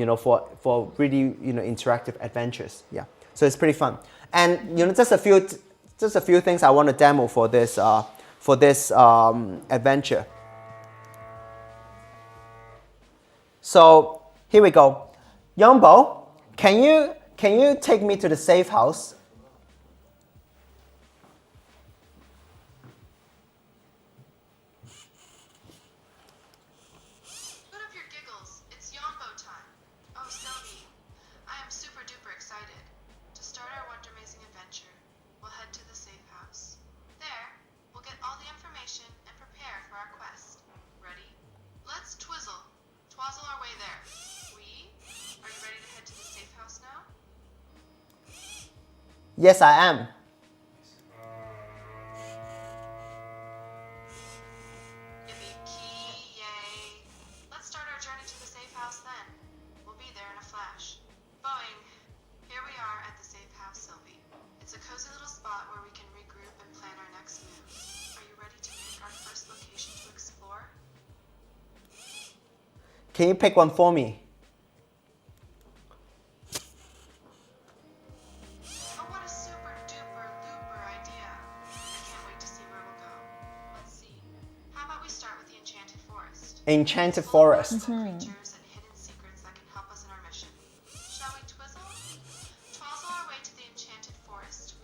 you know, for really, you know, interactive adventures. Yeah. So it's pretty fun. And you know, just a few things I want to demo for this adventure. So here we go. Yonbo, can you take me to the safe house? Put up your giggles. It's Yonbo time. Oh, Sylvie, I am super duper excited. To start our wonder-amazing adventure, we'll head to the safe house. There, we'll get all the information and prepare for our quest. Ready? Let's twizzle our way there. Are you ready to head to the safe house now? Yes, I am. Yippee-ki, yay. Let's start our journey to the safe house then. We'll be there in a flash. Boing. Here we are at the safe house, Sylvie. It's a cozy little spot where we can regroup and plan our next move. Are you ready to pick our first location to explore? Can you pick one for me? Oh, what a super duper looper idea. I can't wait to see where we'll go. Let's see. How about we start with the Enchanted Forest? Enchanted Full of Forest. wonderful creatures and hidden secrets that can help us in our mission. Shall we twizzle? Twazzle our way to the Enchanted Forest,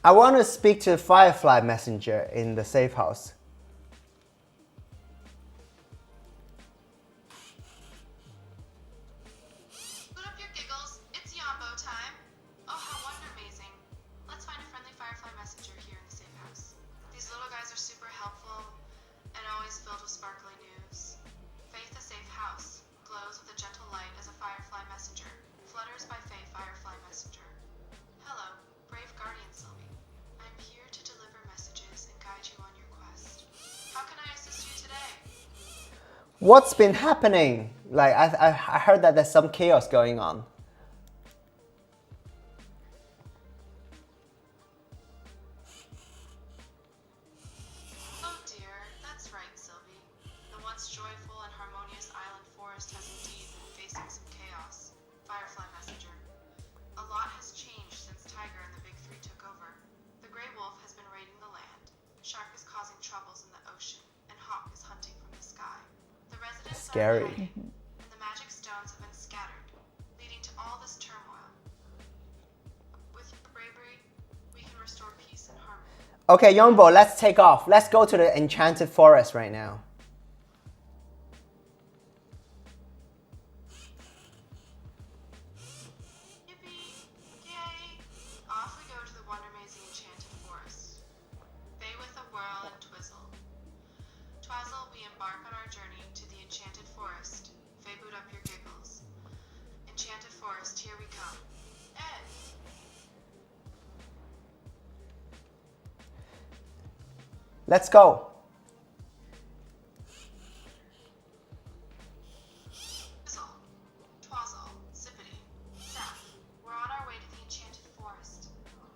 I want to speak to the Firefly Messenger in the safe house. Put up your giggles. It's Yonbo time. Oh, how wonder-amazing. Let's find a friendly Firefly Messenger here in the safe house. These little guys are super helpful and always filled with sparkly news. Faith the safe house glows with a gentle light as a Firefly Messenger flutters by Faith Firefly Messenger. Hello, brave guardian Sylvie. I'm here to deliver messages and guide you on your quest. How can I assist you today? What's been happening? Like I heard that there's some chaos going on. Oh dear, that's right, Sylvie. The once joyful and harmonious island forest has indeed been facing some chaos. Firefly Messenger. A lot has changed since Tiger and the Big Three took over. The Grey Wolf has been raiding the land. Shark is causing troubles in the ocean, and Hawk is hunting from the sky. The residents Scary. are hiding, and the magic stones have been scattered, leading to all this turmoil. With your bravery, we can restore peace and harmony. Okay, Yonbo, let's take off. Let's go to the Enchanted Forest right now. Yippee! Yay! Off we go to the wonder-amazing Enchanted Forest. Bay with a whirl and twizzle. Twazzle, we embark on our journey to the Enchanted Forest. Fay, boot up your giggles. Enchanted Forest, here we come. Ed! Let's go. Twizzle, twazzle, zippity, zap. We're on our way to the Enchanted Forest.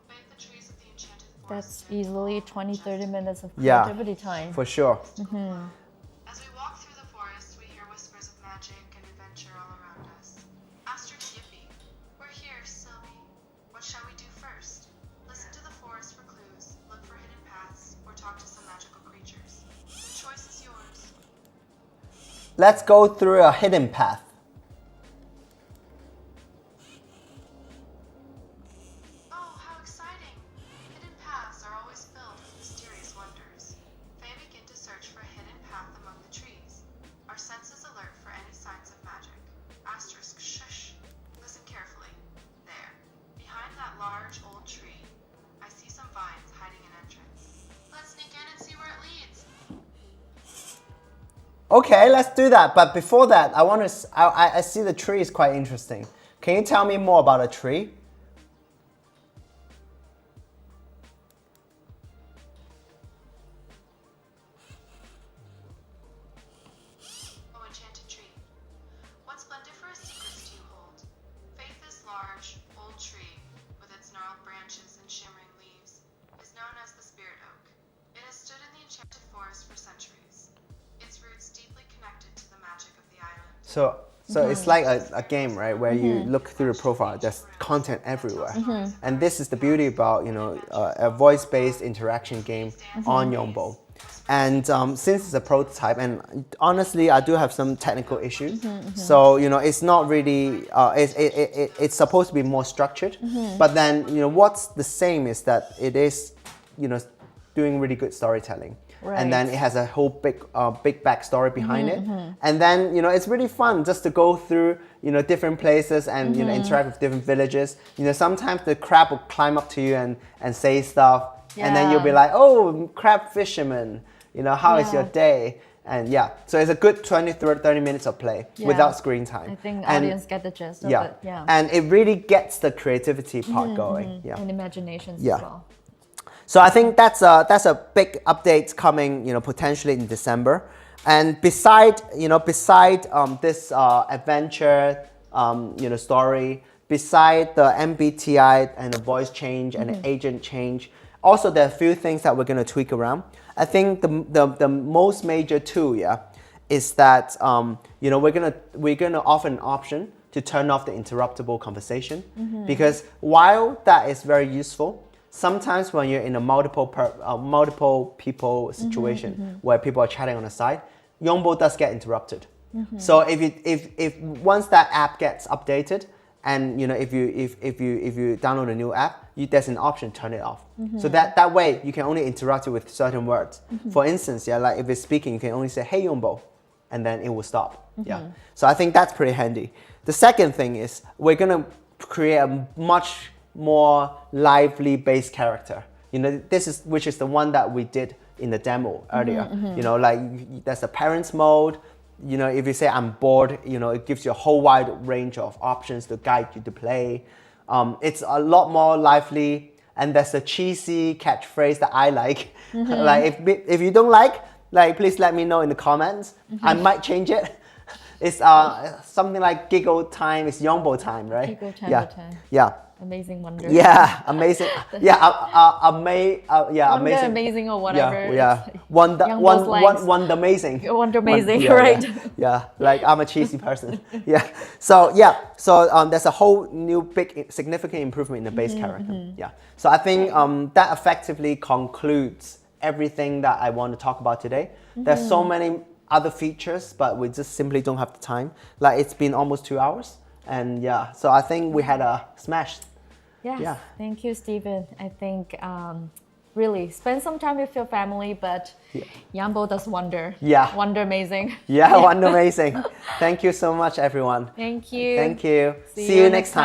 Bathe the trees of the Enchanted Forest. That's easily 20-30 minutes of Yeah. creativity time. For sure. As we walk through the forest, we hear whispers of magic and adventure all around us. Asterisk Yippee, we're here, Sylvie. What shall we do first? Listen to the forest for clues, look for hidden paths, or talk to some magical creatures. The choice is yours. Let's go through a hidden path. Oh, how exciting! Hidden paths are always filled with mysterious wonders. Faye begin to search for a hidden path among the trees. Our senses alert for any signs of magic. Asterisk shush. Listen carefully. There. Behind that large old tree, I see some vines hiding an entrance. Let's sneak in and see where it leads. Okay, let's do that. But before that, I see the tree is quite interesting. Can you tell me more about a tree? Oh, enchanted tree. What splendiferous secrets do you hold? Faith is large, old tree, with its gnarled branches and shimmering leaves, is known as the spirit oak. It has stood in the enchanted forest for centuries. Its roots deeply connected to the magic of the island. So So it's like a game, right, where you look through the profile. There's content everywhere, and this is the beauty about a voice-based interaction game on Yonbo. And since it's a prototype, and honestly, I do have some technical issues. So it's not really. It's supposed to be more structured, but then what's the same is that it is, doing really good storytelling. Right. And then it has a whole big backstory behind it. And then, it's really fun just to go through, different places and, interact with different villages. Sometimes the crab will climb up to you and say stuff. And then you'll be like, oh, crab fisherman, how is your day? And so it's a good 20-30 minutes of play without screen time. I think audience get the gist of it. Yeah. And it really gets the creativity part going. Yeah. And imaginations as well. So I think that's a big update coming, potentially in December. And beside this adventure, story, beside the MBTI and the voice change and the agent change, also there are a few things that we're going to tweak around. I think the most major tool, is that we're gonna offer an option to turn off the interruptible conversation, because while that is very useful, sometimes when you're in a multiple people situation where people are chatting on the side, Yonbo does get interrupted. So if once that app gets updated, and if you download a new app, there's an option to turn it off. So that way you can only interact with certain words. For instance, like if it's speaking, you can only say "Hey Yonbo," and then it will stop. So I think that's pretty handy. The second thing is we're gonna create a much more lively base character. Which is the one that we did in the demo earlier. Like there's a parents mode. If you say I'm bored, it gives you a whole wide range of options to guide you to play. It's a lot more lively, and there's a cheesy catchphrase that I like. Like if you don't like, please let me know in the comments. I might change it. It's something like giggle time is Yonbo time, right? Giggle time. Yeah. Amazing wonder. Yeah, amazing. Amazing. Amazing or whatever. Wonder amazing. Wonder amazing, right? Yeah, like I'm a cheesy person. So there's a whole new big significant improvement in the base character. So I think that effectively concludes everything that I want to talk about today. There's so many other features, but we just simply don't have the time. Like it's been almost 2 hours. And so I think we had a smash. Yes. Thank you, Stephen. I think really spend some time with your family, but Yonbo does wonder. Wonder amazing. Wonder amazing. Thank you so much, everyone. Thank you. Thank you. See you next time.